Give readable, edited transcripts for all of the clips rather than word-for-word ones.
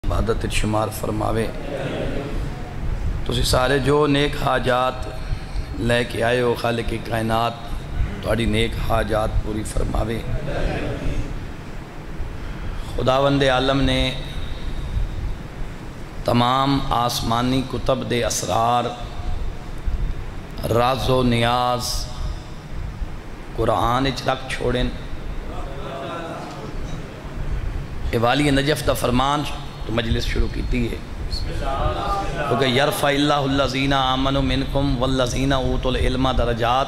عبادت شمار فرماوے۔ تسی سارے جو نیک حاجات لے کے آئے ہو، خالق کائنات تھوڑی نیک حاجات پوری فرماوے۔ خداوند عالم نے تمام آسمانی کتب دے اسرار، راز و نیاز قرآن اچ رکھ چھوڑیں۔ والی نجف دا فرمان تو مجلس شروع کیتی ہے کیونکہ یرفع اللہ الذین آمنوا منکم والذین اوتوا العلم درجات۔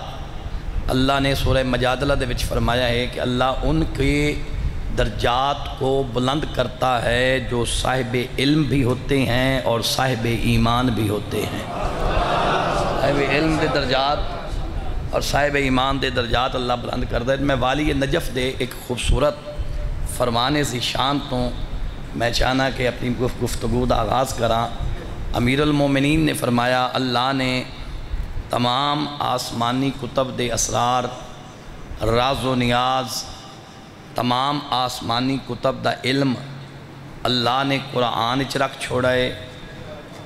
اللہ نے سورہ مجادلہ دے وچ فرمایا ہے کہ اللہ ان کے درجات کو بلند کرتا ہے جو صاحب علم بھی ہوتے ہیں اور صاحب ایمان بھی ہوتے ہیں۔ صاحب علم دے درجات اور صاحب ایمان دے درجات اللہ بلند کرتا ہے۔ میں والی نجف دے ایک خوبصورت فرمانے سے شان تو میں چاہنا کہ اپنی گفتگو دا آغاز کراں۔ امیر المومنین نے فرمایا اللہ نے تمام آسمانی کتب دے اسرار، راز و نیاز، تمام آسمانی کتب دا علم اللہ نے قرآن اچ رکھ چھوڑا ہے۔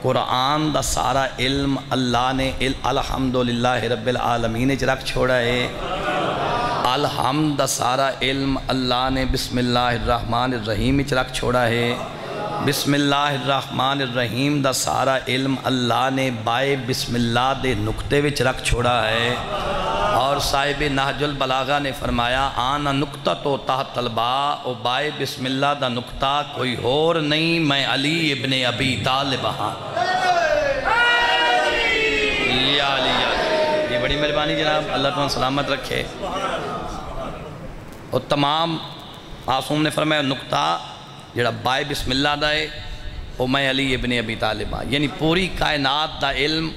قرآن دا سارا علم اللہ نے الحمدللہ رب العالمین اچ رکھ چھوڑا ہے۔ الحمد دا سارا علم اللہ نے بسم اللہ الرحمن الرحیم اچ رکھ چھوڑا ہے۔ بسم اللہ الرحمن الرحیم دا سارا علم اللہ نے بائے بسم اللہ دے نقطے وچ رکھ چھوڑا ہے۔ اور صاحب نہج البلاغہ نے فرمایا آنا نقطہ تو تحت الباء، او بائے بسم اللہ دا نقطہ کوئی اور نہیں، میں علی ابن ابی طالب ہاں۔ یا علی یہ بڑی مہربانی جناب، اللہ تعالیٰ سلامت رکھے۔ اور تمام معصوم نے فرمایا نقطہ جڑا بائے بسم اللہ دا ہے وہ میں علی ابن ابی طالب ہاں، یعنی پوری کائنات دا علم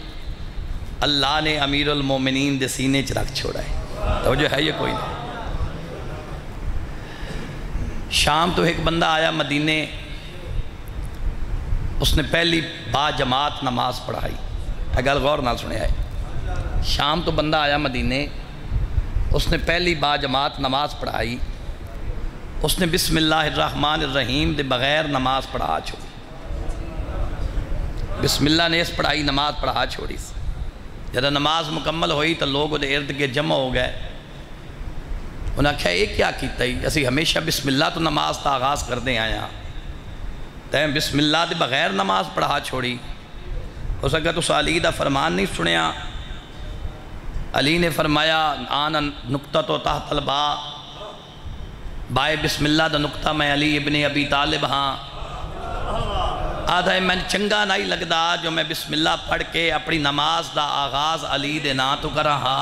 اللہ نے امیر المومنین دے سینے چ رکھ چھوڑا ہے۔ توجہ ہے یہ کوئی نہیں؟ شام تو ایک بندہ آیا مدینے، اس نے پہلی با جماعت نماز پڑھائی۔ اگر غور نہ سنے آئے، شام تو بندہ آیا مدینے، اس نے پہلی با جماعت نماز پڑھائی، اس نے بسم اللہ الرحمن الرحیم دے بغیر نماز پڑھا چھوڑی۔ بسم اللہ نے اس پڑھائی نماز پڑھا چھوڑی۔ جب نماز مکمل ہوئی تو لوگ وہ ارد گرد جمع ہو گئے۔ انہوں نے کہا یہ کیا کیتا ہی، اسی ہمیشہ بسم اللہ تو نماز تا آغاز کر دیں آیا، تیں بسم اللہ دے بغیر نماز پڑھا چھوڑی۔ اس نے کہا تو علی دا فرمان نہیں سنیا؟ علی نے فرمایا آنا نقطہ تو تحت الباء، بائے بسم اللہ دا نقطہ میں علی ابن ابی طالب ہاں۔ آدھا ہے میں چنگا نہیں لگدا جو میں بسم اللہ پڑھ کے اپنی نماز دا آغاز علی دے نا تو کر رہا۔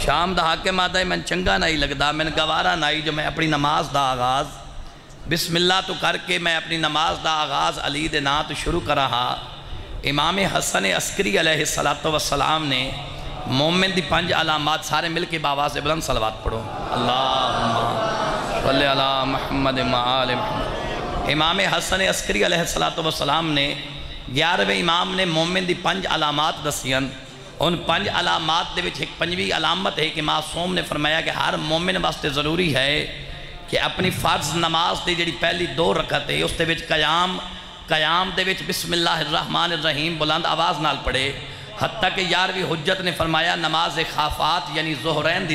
شام دا حاکم آدھا ہے میں چنگا نہیں لگدا، میں گوارا نہیں جو میں اپنی نماز دا آغاز بسم اللہ تو کر کے میں اپنی نماز دا آغاز علی دے نا تو شروع کر رہا۔ امام حسن عسکری علیہ السلام نے مومن دی 5 علامات سارے مل کے باواز بلند صلوات پڑھو، اللہم صلی علی محمد وآل محمد۔ امام حسن عسکری علیہ السلام نے 11ویں امام نے مومن دی 5 علامات دسیاں۔ ان 5 علامات دے وچ ایک 5ویں علامت ہے کہ معصوم نے فرمایا کہ ہر مومن واسطے ضروری ہے کہ اپنی فرض نماز دی جڑی پہلی 2 رکعت ہے اس دے وچ قیام دے وچ بسم اللہ الرحمن الرحیم بلند آواز نال پڑھے۔ حتیٰ کہ 11ویں حجت نے فرمایا نماز خافات یعنی ظہرین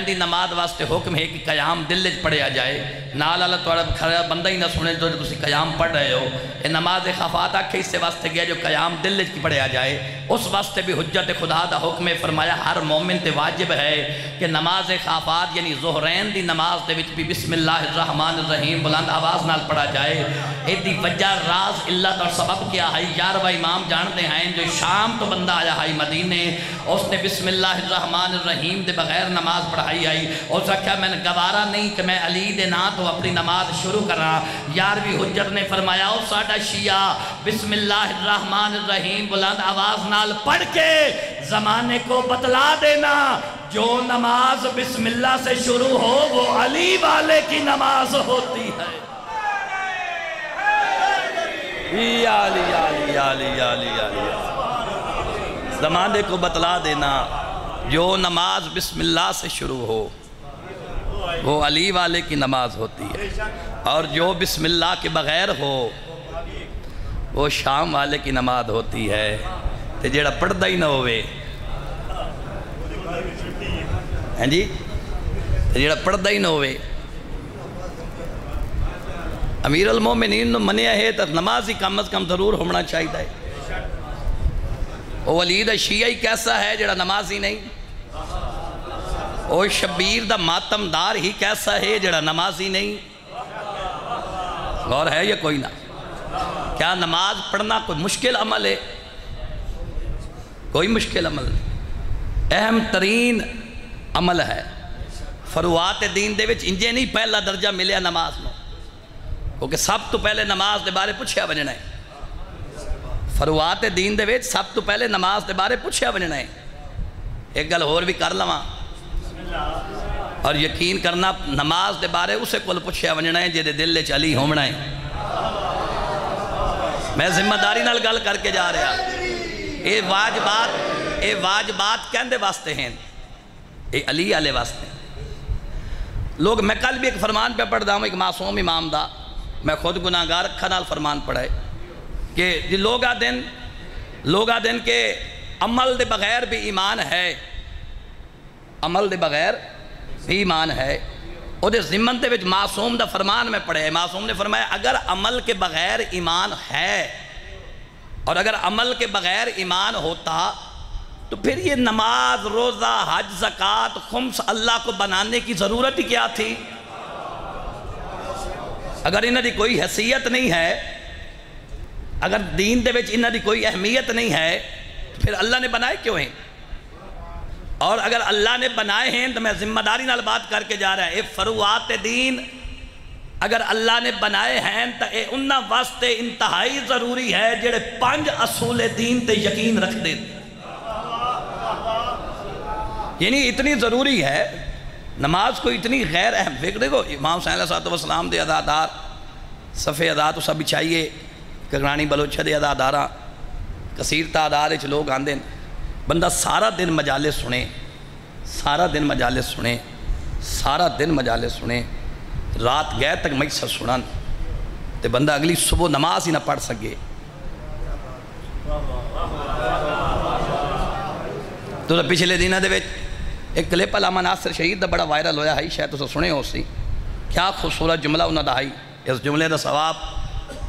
دی نماز واسطے حکم ہے کہ قیام دل وچ پڑھیا جائے۔ نال اللہ توڑا کھڑا بندہ ہی نہ سنے جو تسی قیام پڑھ رہے ہو، یہ نماز خافات آکھے اس سے واسطے گیا جو قیام دل وچ پڑھیا جائے، اس واسطے بھی حجت خدا دا حکم ہے۔ فرمایا ہر مومن تے واجب ہے کہ نماز خافات یعنی ظہرین دی نماز دے وچ بھی بسم اللہ الرحمن الرحیم بلند آواز نال پڑھا جائے۔ ایدی وجہ راز علت اور سبب کیا ہے 11واں امام جانتے ہیں جو شام تو بندہ آیا ہے مدینے، اس نے بسم اللہ الرحمن الرحیم دے بغیر نماز پڑھائی آئی، اس نے کہا میں نے گوارا نہیں کہ میں علی دے نا تو اپنی نماز شروع کرا۔ 11ویں حجت نے فرمایا او ساڈا شیعہ بسم اللہ الرحمن الرحیم بلند آواز نال پڑھ کے زمانے کو بتلا دینا جو نماز بسم اللہ سے شروع ہو وہ علی والے کی نماز ہوتی ہے۔ یا علی یا علی یا علی یا علی یا علی، زمانے کو بتلا دینا جو نماز بسم اللہ سے شروع ہو وہ علی والے کی نماز ہوتی ہے، اور جو بسم اللہ کے بغیر ہو وہ شام والے کی نماز ہوتی ہے۔ تے جیڑا پڑھدا ہی نہ ہوئے، ہیں جی، جیڑا پڑھدا ہی نہ ہوئے، امیر المومنین نے منیا ہے تو نماز ہی کم از کم ضرور ہونا چاہیے۔ وہ ولید شیعی کیسا ہے جڑا نماز ہی نہیں؟ وہ شبیر دا ماتمدار ہی کیسا ہے جڑا نماز ہی نہیں؟ غور ہے یا کوئی نہ؟ کیا نماز پڑھنا کوئی مشکل عمل ہے؟ کوئی مشکل عمل نہیں، اہم ترین عمل ہے۔ فروعات دین دے وچ انجے نہیں پہلا درجہ ملیا نماز نو، کیونکہ سب تو پہلے نماز دے بارے پوچھیا بننا ہے۔ فروعات دین دے وچ سب تو پہلے نماز دے بارے پوچھیا بننا ہے۔ ایک گل اور بھی کر لواں، اور یقین کرنا نماز دے بارے اسے کول پوچھیا بننا ہے جے دے دل وچ علی ہونا ہے۔ میں ذمہ داری نال گل کر کے جا رہا، اے واجبات کہندے واسطے ہیں، اے علی والے واسطے۔ لوگ، میں کل بھی ایک فرمان پہ پڑھ دا ہوں، ایک معصوم امام دا، میں خود گناہگار رکھا نال فرمان پڑھائے کہ جی لوگا دن کے عمل دے بغیر بھی ایمان ہے، عمل دے بغیر بھی ایمان ہے۔ او دے ضمن دے وچ معصوم دا فرمان میں پڑھے، معصوم نے فرمایا اگر عمل کے بغیر ایمان ہے اور اگر عمل کے بغیر ایمان ہوتا تو پھر یہ نماز، روزہ، حج، زکوٰۃ، خمس اللہ کو بنانے کی ضرورت ہی کیا تھی؟ اگر انہاں دی کوئی حیثیت نہیں ہے، اگر دین دے وچ انہاں دی کوئی اہمیت نہیں ہے، پھر اللہ نے بنائے کیوں ہیں؟ اور اگر اللہ نے بنائے ہیں تو میں ذمہ داری نال بات کر کے جا رہا ہے، اے فروعات دین اگر اللہ نے بنائے ہیں تو اے انہاں واسطے انتہائی ضروری ہے جڑے 5 اصول دین تے یقین رکھ دیں۔ یعنی اتنی ضروری ہے نماز کو، اتنی غیر اہم فکر۔ دیکھو امام صلی اللہ علیہ وسلم دے ادادار صفحے ادا تو سب چاہیے، کگرانی بلوچہ دے اداداراں کثیر تعداد وچ لوگ آندے، بندہ سارا دن مجالس سنے، سارا دن مجالس سنے، سارا دن مجالس سنے، رات گئے تک مجلس سنن تے بندہ اگلی صبح نماز ہی نہ پڑھ سکے۔ تو پچھلے دنوں دے وچ ایک کلپ علامہ ناصر شہید دا بڑا وائرل ہویا ہے، شاید تو سنے ہو سی، کیا خوبصورت جملہ انہاں دا ہے، اس جملے دا ثواب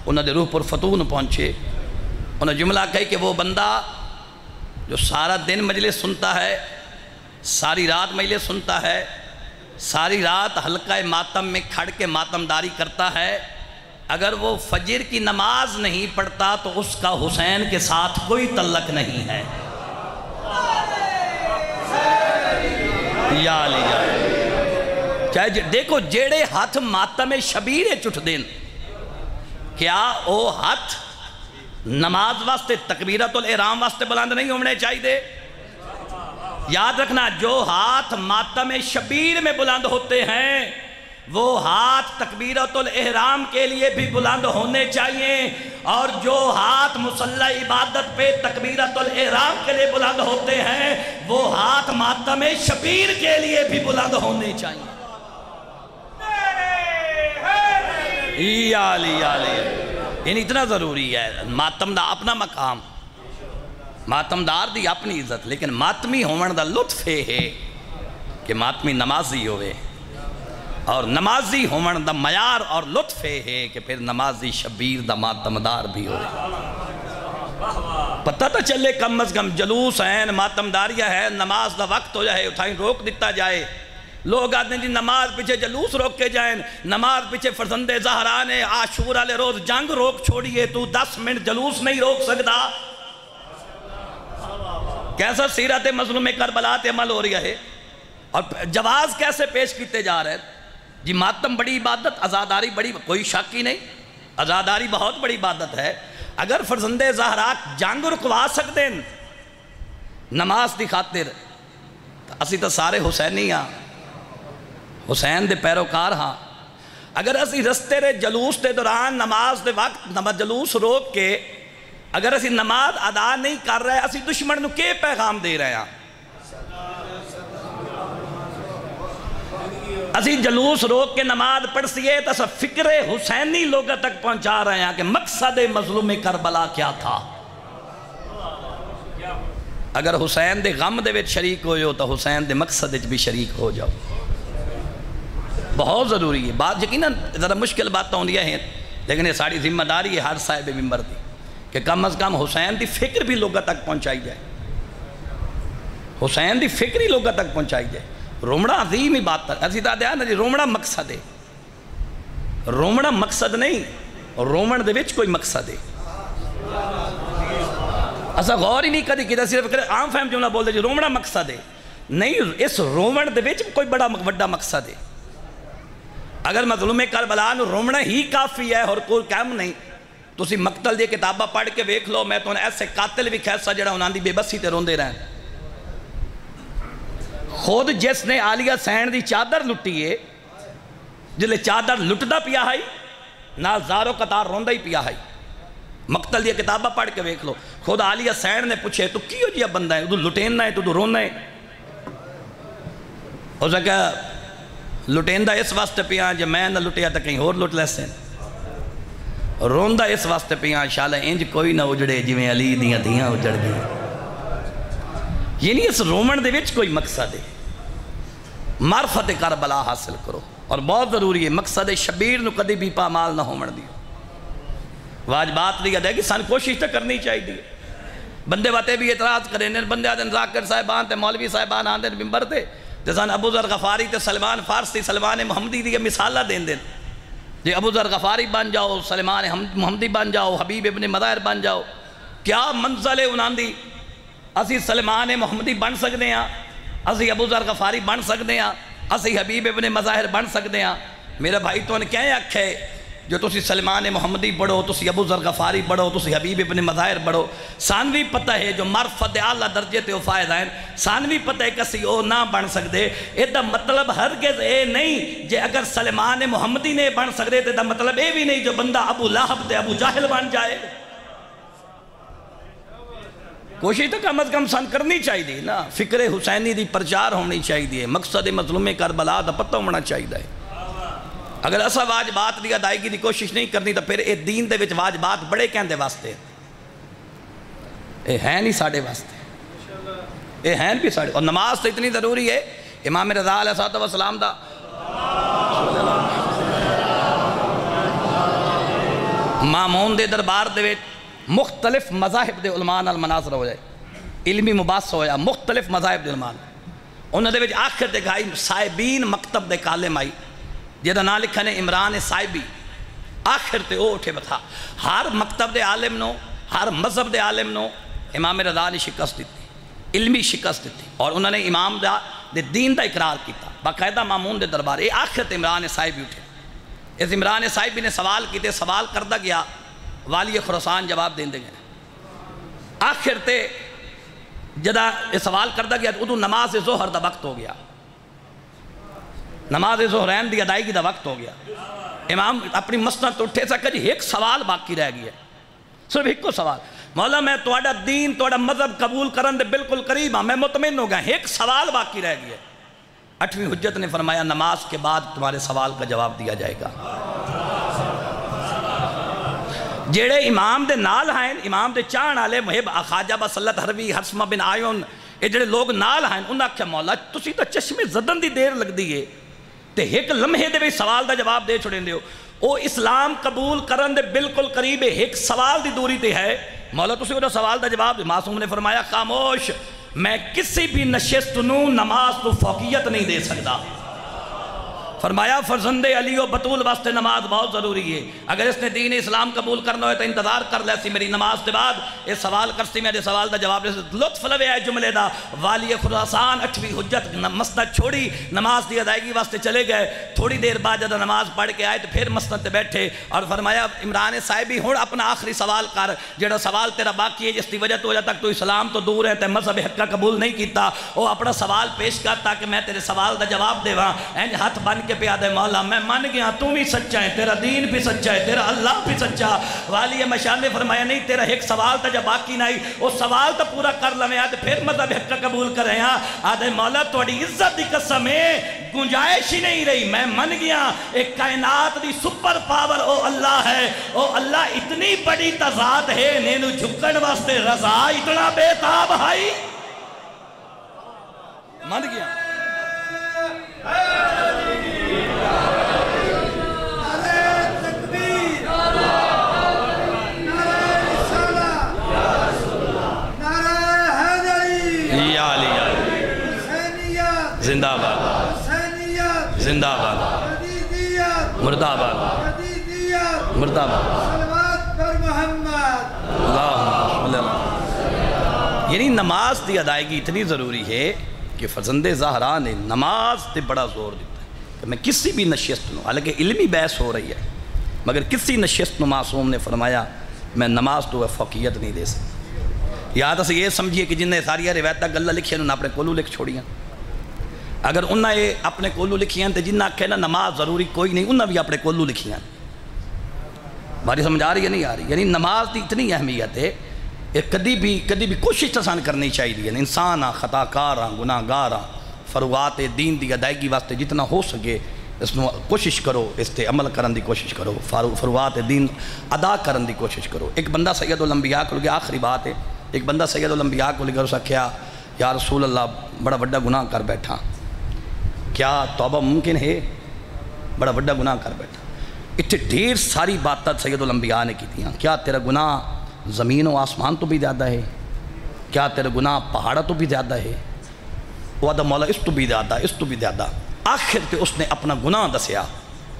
انہاں دے روح پر فتون پہنچے۔ انہاں جملہ کہی کہ وہ بندہ جو سارا دن مجلس سنتا ہے، ساری رات مجلس سنتا ہے، ساری رات حلقہ ماتم میں کھڑ کے ماتمداری کرتا ہے، اگر وہ فجر کی نماز نہیں پڑھتا تو اس کا حسین کے ساتھ کوئی تعلق نہیں ہے۔ یا علی یا علی، دیکھو جیڑے ہاتھ ماتم شبیر چٹھ دین، کیا او ہاتھ نماز واسطے تکبیرۃ الاحرام واسطے بلند نہیں ہونے چاہیے؟ یاد رکھنا، جو ہاتھ ماتم شبیر میں بلند ہوتے ہیں وہ ہاتھ تکبیرۃ الاحرام کے لیے بھی بلند ہونے چاہیے، اور جو ہاتھ مصلی عبادت پہ تکبیرۃ الاحرام کے لیے بلند ہوتے ہیں وہ ہاتھ ماتم شبیر کے لیے بھی بلند ہونے چاہیے۔ یا علی یا علی، یعنی اتنا ضروری ہے۔ ماتم دا اپنا مقام، ماتمدار دی اپنی عزت، لیکن ماتمی ہون دا لطف ہے کہ ماتمی نمازی ہوئے، اور نمازی ہون دا معیار اور لطف ہے کہ پھر نمازی شبیر دا ماتمدار بھی ہوئے۔ پتہ تو چلے کم از کم جلوس ہیں، ماتمداریہ ہے، نماز دا وقت ہو جائے اتھائیں روک دیتا جائے۔ لوگ آتے ہیں جی نماز پیچھے جلوس روک کے جائیں، نماز پیچھے فرزند زہرا نے عاشور والے روز جنگ روک چھوڑیے، تو 10 منٹ جلوس نہیں روک سکتا۔ کیسا سیرت مظلوم کربلا تے عمل ہو رہا ہے، اور جواز کیسے پیش کیتے جا رہے ہیں؟ جی ماتم بڑی عبادت، عزاداری بڑی، کوئی شک ہی نہیں، عزاداری بہت بڑی عبادت ہے۔ اگر فرزند زہرا جنگ رکوا سکتے ہیں نماز دی خاطر، اسی تو سارے حسینی ہاں، حسین دے پیروکار ہاں۔ اگر اسی رستے دے جلوس دے دوران نماز دے وقت جلوس روک کے اگر اسی نماز ادا نہیں کر رہے، اسی دشمن نو کے پیغام دے رہے ہیں؟ اسی جلوس روک کے نماز پڑھ سیے تو اسا فکر حسینی لوگوں تک پہنچا رہے ہیں کہ مقصد مظلوم کربلا کیا تھا۔ اگر حسین دے غم دے وچ شریک ہو جاؤ تو حسین دے مقصد وچ بھی شریک ہو جاؤ، بہت ضروری ہے۔ بات یقیناً ذرا مشکل باتیں ہوندیاں ہیں، لیکن یہ ساری ذمہ داری ہے ہر صاحب ممبر دی کہ کم از کم حسین دی فکر بھی لوگوں تک پہنچائی جائے، حسین دی فکر ہی لوگوں تک پہنچائی جائے۔ رومڑا عظیم ہی بات ہے، اسی طرح دیا نا جی رومڑا مقصد ہے، رومڑا مقصد نہیں، رومن دے وچ کوئی مقصد ہے۔ اسا غور ہی نہیں کدی کیتا، صرف عام فہم جملہ بول دے جی رومڑا مقصد ہے، نہیں، اس رومن دے وچ کوئی بڑا مقصد ہے۔ اگر مظلوم کربلا نو رومنا ہی کافی ہے اور کوئی کام نہیں، تو اسی مقتل دی کتابہ پڑھ کے ویکھ لو، میں تو ایسے قاتل بھی کھیسا جڑا انہاں دی بے بسی تے روندے رہن۔ خود جس نے عالیہ حسین دی چادر لٹی ہے، جلے چادر لٹدا پیا ہے نال زارو قطار روندا ہی پیا ہے، مقتل دی کتابہ پڑھ کے ویکھ لو۔ خود عالیہ حسین نے پوچھے تو کیوں جی بندہ ہے، تو لٹیننا ہے تو رونا ہے؟ ہو سکا لٹیندہ اس واسطے پیا جب میں نہ لٹیا تو کہیں اور لٹ لیسے، روندہ اس واسطے پیا شالا انج کوئی نہ اجڑے جویں علی دیاں دیاں اجڑ گئی۔ یعنی اس رومن دے وچ کوئی مقصد ہے، معرفت کربلا حاصل کرو، اور بہت ضروری ہے مقصد شبیر نو کدی بھی پامال نہ ہومن دیو۔ واجبات دی ادائیگی سان کوشش تو کرنی چاہیے۔ بندے باتے بھی اعتراض کریں، بندے آدھے ذاکر صاحبان تے مولوی صاحبان آدھے ممبر تے جیسان ابو ذر غفاری تے سلمان فارسی سلمان محمدی دی مثالہ دین دیں، جی ابو ذر غفاری بن جاؤ، سلمان محمدی بن جاؤ، حبیب ابن مظاہر بن جاؤ، کیا منزل ہے انہاں دی؟ اسی سلمان محمدی بن سکتے ہیں، اسی ابو ذر غفاری بن سکتے ہیں، اسی حبیب ابن مظاہر بن سکتے ہیں۔ میرے بھائی تو نے کہیں اکھے جو تسی سلمان محمدی بڑھو، تسی ابو ذر غفاری بڑھو، تسی حبیب ابن مظاہر بڑھو، سانوی پتہ ہے جو معرفت اعلیٰ درجے تے فائدہ ہیں، سانوی پتہ ہے کسی او نہ بن سکتے۔ ایدہ مطلب ہرگز اے نہیں جے اگر سلمان محمدی نے بن سکتے تو مطلب اے بھی نہیں جو بندہ ابو لہب تے ابو جاہل بن جائے۔ کوشش تو کم از کم سان کرنی چاہیے نا، فکر حسینی دی پرچار ہونی چاہیے، مقصد مظلوم کربلا دا پتہ ہونا چاہیے۔ اگر ایسا واجبات دی ادائیگی دی کوشش نہیں کرنی تو پھر اے دین دے وچ واجبات بڑے کہندے واسطے، اے ہیں نہیں ساڑھے واسطے، اے ہیں بھی ساڑھے، اور نماز تو اتنی ضروری ہے۔ امام رضا علیہ السلام دا مامون دے دربار دے وچ مختلف مذاہب دے علماء نال مناظر ہو جائے، علمی مباحثہ ہویا مختلف مذاہب دے علماء، انہوں دے وچ آخر دے گائی صاحبین مکتب دے کالم آئی جیدہ نا لکھنے عمران صاحبی، آخر تے او اٹھے بتا ہر مکتب دے عالم نو، ہر مذہب دے عالم نو امام رضا نے شکست دیتی، علمی شکست دیتی، اور انہوں نے امام دے دین دا اقرار کیتا باقاعدہ مامون دے دربار۔ اے آخر تے عمران صاحبی اٹھے، اس عمران صاحبی نے سوال کیتے، سوال کردہ گیا، والی خراسان جواب دیں دے گئے۔ آخر تے جدہ سوال کردہ گیا تو نماز ظہر دا وقت ہو گیا، نماز ظہرین دی ادائیگی دا وقت ہو گیا۔ امام اپنی مسند اٹھے سکا جی ایک سوال باقی رہ گیا، صرف ایک کو سوال، مولا میں توڑا دین توڑا مذہب قبول کرن دے بالکل قریب ہاں، میں مطمئن ہو گیا، ایک سوال باقی رہ گیا۔ 8ویں حجت نے فرمایا نماز کے بعد تمہارے سوال کا جواب دیا جائے گا۔ جیڑے امام دے نال ہیں، امام دے چاہن آلے محب خواجہ بسلط حروی حسمہ بن آئین، یہ جڑے لوگ نال ہیں انہاں کیا مولا تسی تا چشمے زدن دی دیر لگ دیئے تے ایک لمحے دے بھی سوال دا جواب دے چھوڑیں دیو، او اسلام قبول کرن دے بالکل قریب ہے، ایک سوال دی دوری تے ہے، مولا تسی وہ سوال دا جواب دے۔ معصوم نے فرمایا خاموش، میں کسی بھی نشست نو نماز تو فوقیت نہیں دے سکتا۔ فرمایا فرزند علی و بطول واسطے نماز بہت ضروری ہے، اگر اس نے دین اسلام قبول کرنا ہے تو انتظار کر لیسی میری نماز دے بعد یہ سوال کرسی میرے سوال دا جواب لیسی۔ لطف لوے ہے جملے دا، والی خراسان 8ویں حجت مسند چھوڑی، نماز دی ادائیگی واسطے چلے گئے، تھوڑی دیر بعد جب نماز پڑھ کے آئے تو پھر مسند تے بیٹھے اور فرمایا عمران صاحبی ہون اپنا آخری سوال کر، جڑا سوال تیرا باقی ہے جس دی وجہ تو وجہ تک تو اسلام تو دور ہے تے مذہب حق کا قبول نہیں کیتا، وہ اپنا سوال پیش کر تاکہ میں تیرے سوال دا جواب دے وہاں، ہاتھ بن کے کے پہ آدھے مولا میں من گیا تو بھی سچا ہے، تیرا دین بھی سچا ہے، تیرا اللہ بھی سچا۔ والی مشال نے فرمایا نہیں تیرا ایک سوال تا جب باقی نہیں، وہ سوال تا پورا کر لویں آدھے پھر مذہب حق کا قبول کریں۔ آدھے مولا توڑی عزت دی قسم ہے گنجائش ہی نہیں رہی، میں من گیا ایک کائنات دی سپر پاور او اللہ ہے، او اللہ اتنی بڑی تضاد ہے، نینو جھکن واسطے رضا اتنا بے تاب ہائی من گیا۔ زندہ باد زندہ باد مردہ باد مردہ باد یعنی نماز دی ادائیگی اتنی ضروری ہے کہ فرزند زہرا نے نماز تے بڑا زور دیتا ہے کہ میں کسی بھی نشست نو، حالانکہ علمی بحث ہو رہی ہے مگر کسی نشست نو معصوم نے فرمایا میں نماز تو فوقیت نہیں دے سکتا۔ یا تو یہ سمجھیے کہ جن نے ساری روایتہ گلہ لکھی انہوں نے اپنے کولو لکھ چھوڑیاں، اگر انہوں نے اپنے کولو لکھیاں تو جنہ کہنا نماز ضروری کوئی نہیں انہوں نے بھی اپنے کولو لکھیاں۔ باری سمجھ آ رہی ہے نہیں آ رہی؟ یعنی نماز دی اتنی اہمیت ہے کدی بھی کوشش تسان کرنی چاہیے، انسان خطا کار گناہ گار فروغات دین دی ادائیگی واسطے جتنا ہو سکے اس میں کوشش کرو، اس تے عمل کرن دی کوشش کرو، فروغات دین ادا کرن دی کوشش کرو۔ ایک بندہ سید الانبیاء کو لگے، آخری بات ہے، ایک بندہ سید الانبیاء کو لگے اسا کیا یا رسول اللہ بڑا بڑا گناہ کر بیٹھا، کیا توبہ ممکن ہے؟ بڑا بڑا گناہ کر بیٹھا۔ اتنے ڈھیر ساری باتیں سید الانبیاء نے کی تھیں، کیا تیرا گناہ زمین و آسمان تو بھی زیادہ ہے؟ کیا تیرا گناہ پہاڑا تو بھی زیادہ ہے؟ وہ آدھا مولا اس تو بھی زیادہ، اس تو بھی زیادہ۔ آخر تے اس نے اپنا گناہ دسیا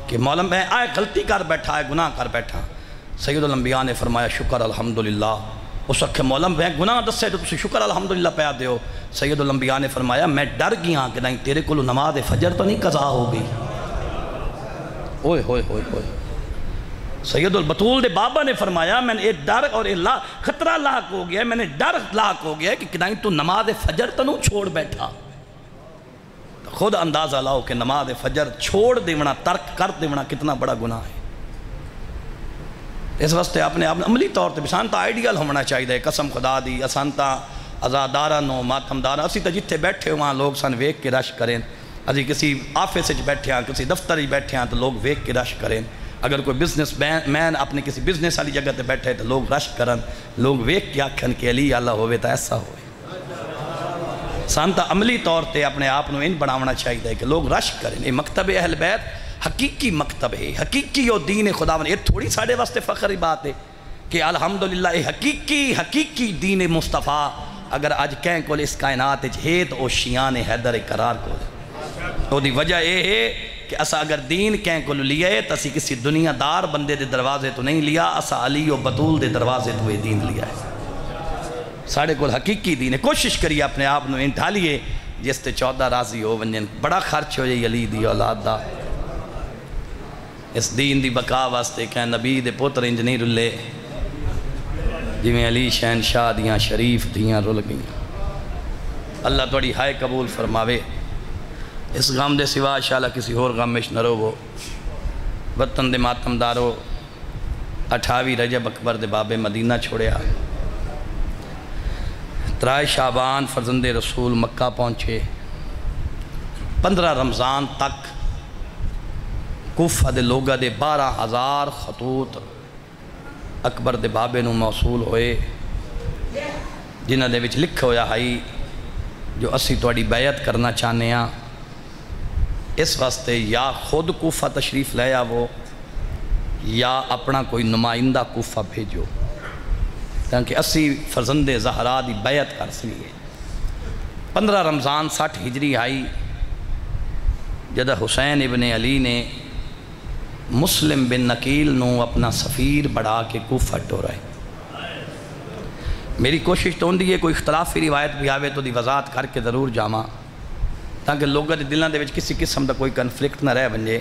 کہ مولا میں آئے غلطی کر بیٹھا ہے، گناہ کر بیٹھا۔ سید الانبیاء نے فرمایا شکر الحمدللہ۔ اس وقت مولا میں گناہ دسے تو تسی شکر الحمدللہ پہ آدھے ہو۔ سید الانبیاء نے فرمایا میں ڈر گیا کہ نہیں تیرے کو نماز فجر تو نہیں قضا ہو گئی۔ اوئے ہوئے ہوئے ہوئے سید البطول دے بابا نے فرمایا میں نے ڈر اور خطرہ لاحق ہو گیا، میں نے ڈر لاحق ہو گیا کہ نہیں تو نماز فجر تو نہیں چھوڑ بیٹھا۔ خود اندازہ لاؤ کہ نماز فجر چھوڑ دیونا، ترک کر دیونا کتنا بڑا گناہ ہے۔ اس واسطے اپنے عملی طور تے سانتا آئیڈیل ہونا چاہیے، قسم خدا دی اسانتا ازادارہ نو ماتمدارہ اسی تا جتھے بیٹھے وہاں لوگ سان ویک کے رش کریں، ابھی کسی آفس وچ بیٹھے ہیں، کسی دفتر وچ بیٹھے ہیں تو لوگ ویک کے رش کریں، اگر کوئی بزنس مین اپنے کسی بزنس والی جگہ تے بیٹھے تو لوگ رش کرن، لوگ ویک کے آکھن کہ علی اللہ ہوئے تو ایسا ہوئے۔ سانتا عملی طور تے اپنے آپ نو ان بڑھاونا چاہیے کہ لوگ رش کریں۔ یہ مکتب اہل بیت حقیقی مکتب ہے، حقیقی اور دین خدا یہ تھوڑی ساڑھے واسطے فخری بات ہے کہ الحمدللہ یہ حقیقی دین مصطفیٰ اگر آج کہیں کو اس کائنات ہے تو وہ شیعان حیدر قرار کو تو دی وجہ یہ ہے کہ اسا اگر دین کہیں کو لیا ہے تو اسی کسی دنیا دار بندے دے دروازے تو نہیں لیا، اسا علی و بطول دے دروازے تو یہ دین لیا ہے۔ ساڑھے کو حقیقی دین ہے، کوشش کریے اپنے آپ نو انٹھالیے جس تے 14 راضی ہو ونجن، بڑا خرچ ہو جائے علی دی اولاد دا، اس دین دی بقا واسطے کہیں نبی دے پوتر انج نہیں رلے جی میں علی شہنشاہ دیاں شریف دیاں رل گئیاں۔ اللہ توڑی ہائے قبول فرماوے، اس غم دے سوا انشاءاللہ کسی اور غم میں نہ رو، وطن دے ماتم دارو 28 رجب اکبر دے باب مدینہ چھوڑیا، 3 شعبان فرزند رسول مکہ پہنچے، 15 رمضان تک کوفہ دے لوگا دے 12,000 خطوط اکبر دے بابے نو موصول ہوئے، جنہ دے وچ لکھا ہویا ہائی جو اسی توڑی بیعت کرنا چاہنے ہیں، اس واسطے یا خود کوفہ تشریف لیا وہ یا اپنا کوئی نمائندہ کوفہ بھیجو تاکہ اسی فرزند زہرا دی بیعت کر سکیے۔ 15 رمضان 60 ہجری آئی جدہ حسین ابن علی نے مسلم بن نقیل نو اپنا سفیر بڑھا کے کوفہ ٹورائے۔ میری کوشش تو ہوندی ہے کوئی اختلافی روایت بھی آوے تو دی وضاحت کر کے ضرور جاما تاکہ لوگوں دے دلوں دے وچ کسی قسم دا کوئی کنفلکٹ نہ رہ بنجے۔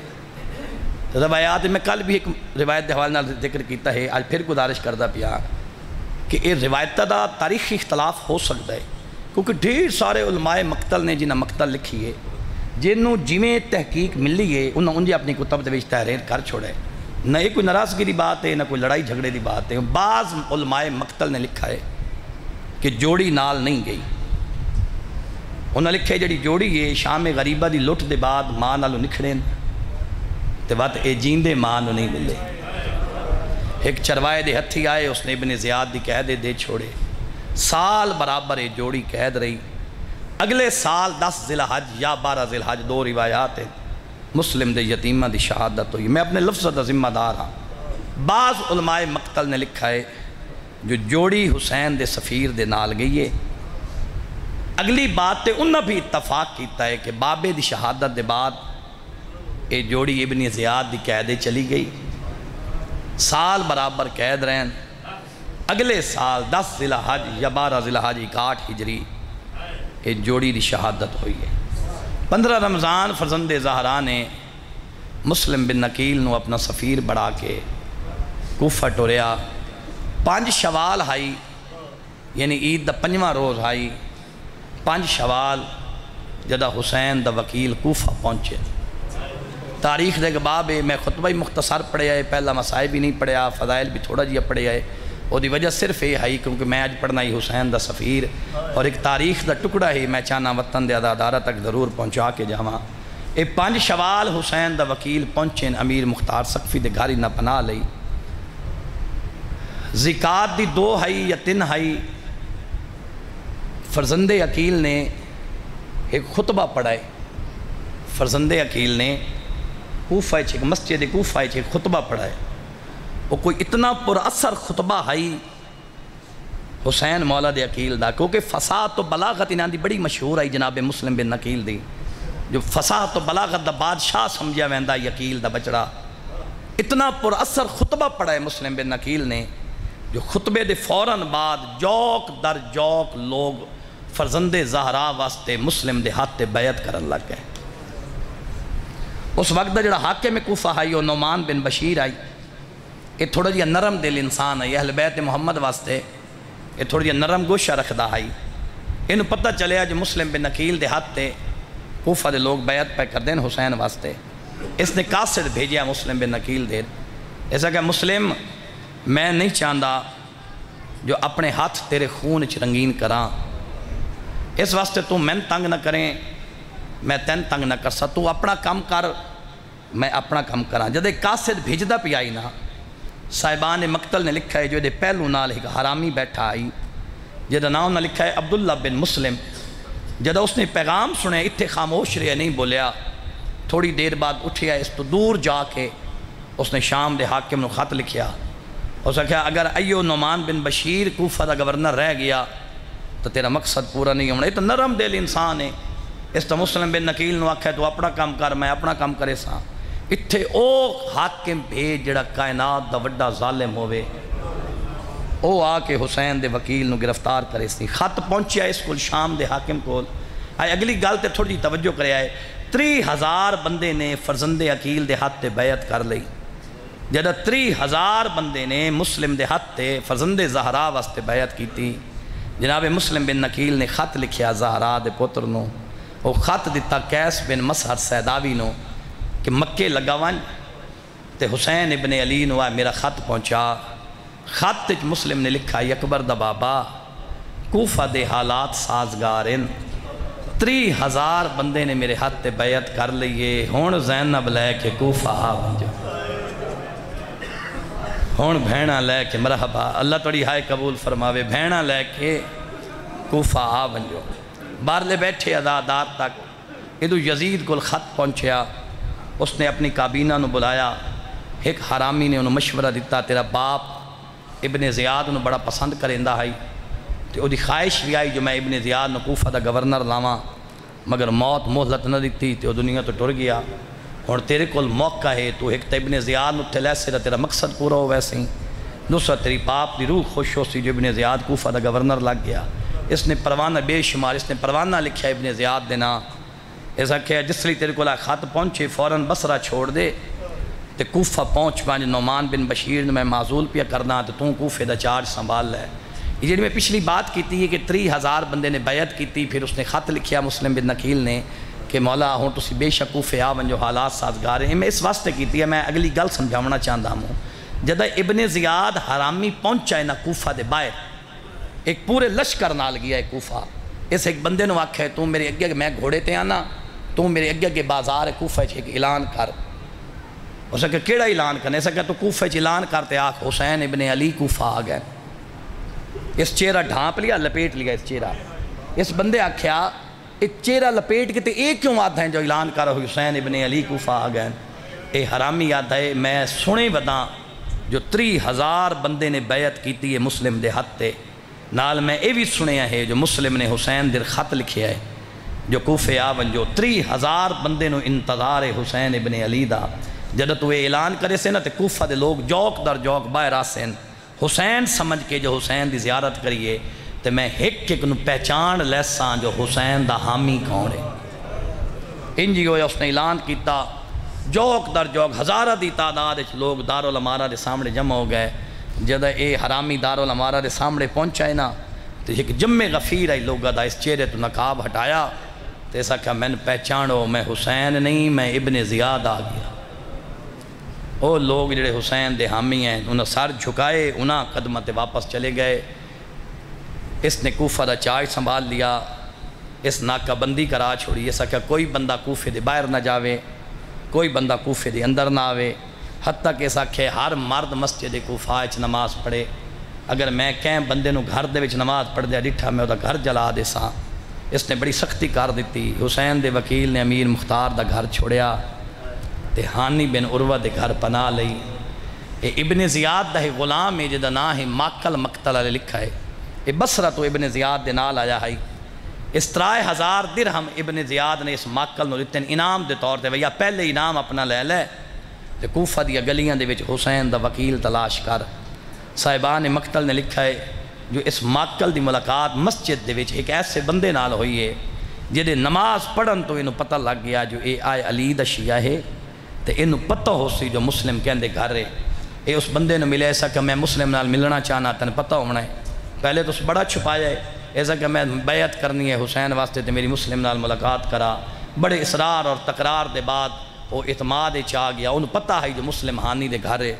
روایات میں کل بھی ایک روایت دے حوالے نال ذکر کیتا ہے، آج پھر گزارش کردہ پیا کہ یہ روایت دا تاریخی اختلاف ہو سکتا ہے کیونکہ ڈھیر سارے علماء مقتل نے جنہیں مقتل لکھی ہے جنہوں جویں تحقیق ملی ہے انہوں انجھے اپنی کتب دے وچ تحریر کر چھوڑے، نہ یہ کوئی ناراضگی دی بات ہے نہ کوئی لڑائی جھگڑے دی بات ہے۔ بعض علماء مقتل نے لکھا ہے کہ جوڑی نال نہیں گئی، انہوں نے لکھا ہے جڑی جوڑی ہے شام غریبہ دی لٹ دے بعد ماں نالوں نکھڑے تے وقت اے جیندے ماں نو نہیں ملے۔ ایک چروائے دے ہتھی آئے، اس نے ابن زیاد دی قید دے چھوڑے، سال برابر یہ جوڑی قید رہی۔ اگلے سال 10 ذی الحج یا 12 ذی الحج، دو روایات ہیں، مسلم دے یتیمہ دی شہادت ہوئی۔ میں اپنے لفظ دا ذمہ دار ہاں۔ بعض علماء مقتل نے لکھا ہے جو جوڑی حسین دے سفیر دے نال گئی ہے، اگلی بات تے انہوں بھی اتفاق کیتا ہے کہ بابے دی شہادت دے بعد اے جوڑی ابن زیاد دی قیدے چلی گئی، سال برابر قید رہن، اگلے سال 10 ذی الحج یا 12 ذی الحج 61 ہجری اے جوڑی دی شہادت ہوئی ہے۔ 15 رمضان فرزند زہرا نے مسلم بن نقیل نو اپنا سفیر بڑھا کے کوفہ ٹوریا۔ 5 شوال آئی، یعنی عید دا 5واں روز آئی، 5 شوال جدہ حسین دا وکیل کوفہ پہنچے۔ تاریخ دے گباب ہے، میں خطبہ ہی مختصر پڑھیا ہے، پہلا مسائب بھی نہیں پڑھیا، فضائل بھی تھوڑا جیا پڑھیا ہے، وہ دی وجہ صرف یہ ہے کیونکہ میں آج پڑھنا ہی حسین دا سفیر اور ایک تاریخ دا ٹکڑا ہی میں چاہنا وطن دے ادارہ تک ضرور پہنچا کے جاواں۔ اے 5 شوال حسین دا وکیل پہنچے، امیر مختار سقفی دے گھاری نہ پناہ لئی، زکات دی 2 ہائی یا 3 ہائی۔ فرزند عقیل نے ایک خطبہ پڑھائے، فرزند عقیل نے کوفہ ایک مسجد کوفہ ایک خطبہ پڑھائے، وہ کوئی اتنا پر اثر خطبہ ہائی حسین مولا دے عقیل دا، کیونکہ فصاحت و بلاغت انہاں دی بڑی مشہور آئی جناب مسلم بن نقیل دی، جو فصاحت و بلاغت دا بادشاہ سمجھا ویندا عقیل دا بچڑا، اتنا پر اثر خطبہ پڑھائے مسلم بن نقیل نے، جو خطبے دے فوراً بعد جوک در جوک لوگ فرزند زہرا واسطے مسلم دے ہاتھ تے بیعت کرن لگ گئے۔ اس وقت دا جڑا حاکم کوفہ آئی وہ نعمان بن بشیر آئی، یہ تھوڑا جیا نرم دل انسان ہے، اہل بیت محمد واسطے یہ تھوڑا جیا نرم گوشہ رکھدا آئی۔ انہوں پتہ چلیا جو مسلم بن نقیل دے ہاتھ تے کوفہ دے لوگ بیعت پہ کر دیں حسین واسطے۔ اس نے قاصد بھیجیا مسلم بن نقیل دے، ایسا کہ مسلم میں نہیں چاہتا جو اپنے ہاتھ تیرے خون چ رنگین کراں، اس واسطے تو میں تنگ نہ کریں، میں تین تنگ نہ کر سا، تو اپنا کام کر میں اپنا کام کراں۔ جدے قاصد بھیجدہ پی آئی نا، صاحبان مقتل نے لکھا ہے جو دے پہلو نال ایک حرامی بیٹھا آئی، جدہ نام نے لکھا ہے عبداللہ بن مسلم، جدہ اس نے پیغام سنے اتھے خاموش رہے نہیں بولیا، تھوڑی دیر بعد اٹھیا، اس تو دور جا کے اس نے شام دے حاکم نو خط لکھیا، اس نے کہا اگر ایو نعمان بن بشیر کوفہ دا گورنر رہ گیا تو تیرا مقصد پورا نہیں ہونا۔ یہ تو نرم دل انسان ہے، اس تو مسلم بن نقیل نو آکھا ہے تو اپنا کام کر میں اپنا کام کرے ساں، اتھے او حاکم بھیج جڑا کائنات دا وڈا ظالم ہوئے، او آ کے حسین دے وکیل نو گرفتار کرے سی۔ خط پہنچیا اس کل شام دے حاکم کول، آئے اگلی گل تے تھوڑی توجہ کرے آئے، 30,000 بندے نے فرزند عقیل دے ہاتھ تے بیعت کر لئی، جدہ 30,000 بندے نے مسلم دے ہاتھ تے فرزند زہرا واسطے بیعت کی تھی۔ جناب مسلم بن نقیل نے خط لکھیا زہرا دے پتر نو، وہ خط دیتا قیس بن مسہر سیداوی نو کہ مکے لگا ون تے حسین ابن علی نو میرا خط پہنچا۔ خط مسلم نے لکھا اکبر دا بابا کوفہ دے حالات سازگارن، 30,000 بندے نے میرے ہاتھ تے بیعت کر لئیے، ہون زینب لے کے کوفہ آ بنجو، ہون بھینا لے کے مرحبا، اللہ توڑی ہائے قبول فرماوے، بھینا لے کے کوفہ آ بنجو۔ بارلے بیٹھے ازادار تک ادھو یزید کو خط پہنچیا، اس نے اپنی کابینہ نو بلایا، ایک حرامی نے انہوں مشورہ دیتا تیرا باپ ابن زیاد نو بڑا پسند کریں دا آئی، تو دی خواہش بھی آئی جو میں ابن زیاد نو کوفہ دا گورنر لاواں، مگر موت مہلت نہ دیتی تو دنیا تو ٹر گیا، اور تیرے کول موقع ہے تو ایک تا ابن زیاد نو تھے سے تیرا مقصد پورا ہو ویسے ہی، دوسرا تیری باپ دی روح خوش ہو سی جو ابن زیاد کوفہ دا گورنر لگ گیا۔ اس نے پروانہ بے شمار، اس نے پروانہ لکھا ابن زیاد دینا، ایسا کہ جس لیے تیرے کو خط پہنچے فوراً بصرہ چھوڑ دے تے کوفہ پہنچ پانچ نعمان بن بشیر نے میں معزول پیا کرنا تو کوفے دا چارج سنبھال لے۔ یہ جڑی میں پچھلی بات کی تھی کہ 30,000 بندے نے بیعت کی تھی، پھر اس نے خط لکھیا مسلم بن نقیل نے کہ مولا ہوں تسی بے شک کوفے آ ونجو حالات سازگار ہیں. میں اس واسطے کیتی ہے, میں اگلی گل سمجھاونا چاہتا ہوں. جدہ ابن زیاد حرامی پہنچا ہے نا کوفہ دے باہر, ایک پورے لشکر نال گیا ہے کوفہ. اس ایک بندے نو آکھے تو میرے اگے میں گھوڑے تے آنا, تو میرے اگے بازار کوفہ ایک اعلان کر. اس کہ کیڑا اعلان کرنے, اس کہ تو کوفہ اعلان کرتے آکھ حسین ابن علی کوفہ آ گئے. اس چہرہ ڈھانپ لیا, لپیٹ لیا اس چہرہ. اس بندے آکھیا ایک چہرہ لپیٹ کے تے ایک کیوں آدھا ہے جو اعلان کر حسین ابن علی کوفہ آ گئے. اے حرامی آدھا ہے میں سنے ودا جو 30,000 بندے نے بیعت کیتی ہے مسلم دے ہاتھ تے, نال میں اے بھی سنیا ہے جو مسلم نے حسین دے خط لکھیا ہے جو کوفے آ ونجو 30,000 بندے نو انتظار حسین ابن علی دا. جدہ تو یہ اعلان کرے سے نا تے کوفہ دے لوگ جوک در جوک باہر آسین حسین سمجھ کے جو حسین دی زیارت کریے تے میں ایک ایک نو پہچان لیساں جو حسین دا حامی کون ہے. انجی ہویا اس نے اعلان کیتا, جوک در جوک ہزارہ دی تعداد لوگ دارالامارہ دے سامنے جمع ہو گئے. جدہ اے حرامی دارالامارہ دے سامنے پہنچا ہے نا تو ایک جمع غفیر ہے لوگا دا اس چہرے تو نقاب ہٹایا تو ایسا کہا میں نے پہچانو میں حسین نہیں میں ابن زیاد آ گیا. وہ لوگ جڑے حسین دے حامی ہیں انہوں سر جھکائے, انہاں قدمت واپس چلے گئے. اس نے کوفہ دا چارج سنبھال لیا, اس ناکہ بندی کرا چھوڑی. ایسا کہ کوئی بندہ کوفے دے باہر نہ جاوے, کوئی بندہ کوفے دے اندر نہ آوے, حتیٰ کہ ایسا کہ ہر مرد مسجد کوفہ اچ نماز پڑھے. اگر میں کہیں بندے نو گھر دے وچ نماز پڑھ دیا ڈٹھا میں وہ گھر جلا دے ساں. اس نے بڑی سختی کر دیتی. حسین دے وکیل نے امیر مختار دا گھر چھوڑیا تے ہانی بن عروہ دے گھر پناہ لئی. اے ابن زیاد دا ہے غلام ہے جدہ نا ہے ماکل مقتل علیہ لکھا ہے. اے بصرہ تو ابن زیاد دے نال آیا ہے. اس 30,000 درہم ابن زیاد نے اس ماکل نو لتن انعام دے طور تے ویا پہلے انعام اپنا لے لے تے کوفہ دیا گلیاں دے وچ حسین دا وکیل تلاش کر. صاحبان مقتل نے لکھا ہے جو اس ماکل دی ملاقات مسجد دے وچ ایک ایسے بندے نال ہوئی ہے جدے نماز پڑھن تو انہوں پتہ لگ گیا جو اے آئے علی دا شیعہ ہے تے انہوں پتہ ہو سی جو مسلم کہندے گھر ہے. اے اس بندے نے ملے ایسا کہ میں مسلم نال ملنا چاہنا تن پتہ ہونا ہے. پہلے تو اس بڑا چھپایا ہے ایسا کہ میں بیعت کرنی ہے حسین واسطے تے میری مسلم نال ملاقات کرا. بڑے اصرار اور تقرار دے بعد وہ اعتماد چاہ گیا. انہوں پتہ ہے جو مسلم ہانی دے گھر ہے.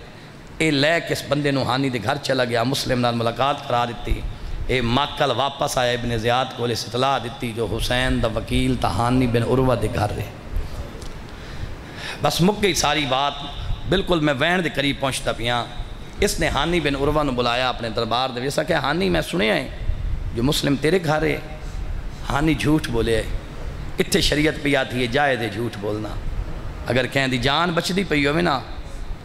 اے لے کے اس بندے نو ہانی دے گھر چلا گیا, مسلم نال ملاقات کرا دیتی. اے ماکل واپس آیا ابن زیاد کو لے اطلاع دیتی جو حسین دا وکیل تا ہانی بن عروہ دے گھر ہے. بس مک گئی ساری بات, بالکل میں وین دے قریب پہنچتا پیاں. اس نے ہانی بن عروہ نو بلایا اپنے دربار دے. ایسا کہ ہانی میں سنے ہیں جو مسلم تیرے گھر ہے. ہانی جھوٹ بولے ہے. اتھے شریعت پہ آتی ہے جائے دے جھوٹ بولنا. اگر کہیں دی جان بچ دی پئی ہوئے نا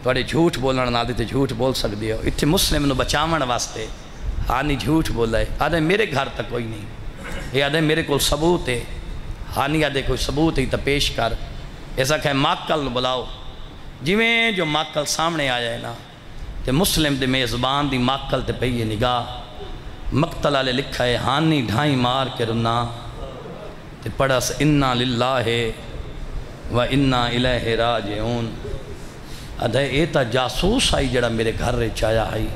توڑے جھوٹ بولنا نہ دیتے جھوٹ بول سکتے ہو. اتھے مسلم نو بچاون واسطے ہانی جھوٹ بولا ہے. آدھے میرے گھر تک کوئی نہیں, یہ آدھے میرے کو ثبوت ہے. ہانی آدھے کوئی ثبوت ہے تو پیش کر. ایسا کہ ماکل نو بلاؤ. جویں جو ماکل سامنے آیا ہے نا تے مسلم دے میزبان دی ماکل تے پئی نگاہ. مقتل علیہ لکھا ہے ہانی ڈھائی مار کے رنا تے پڑھس انا للہ و انا الیہ راجعون. آدھے اے تا جاسوس آئی جڑا میرے گھر رے چایا آئی.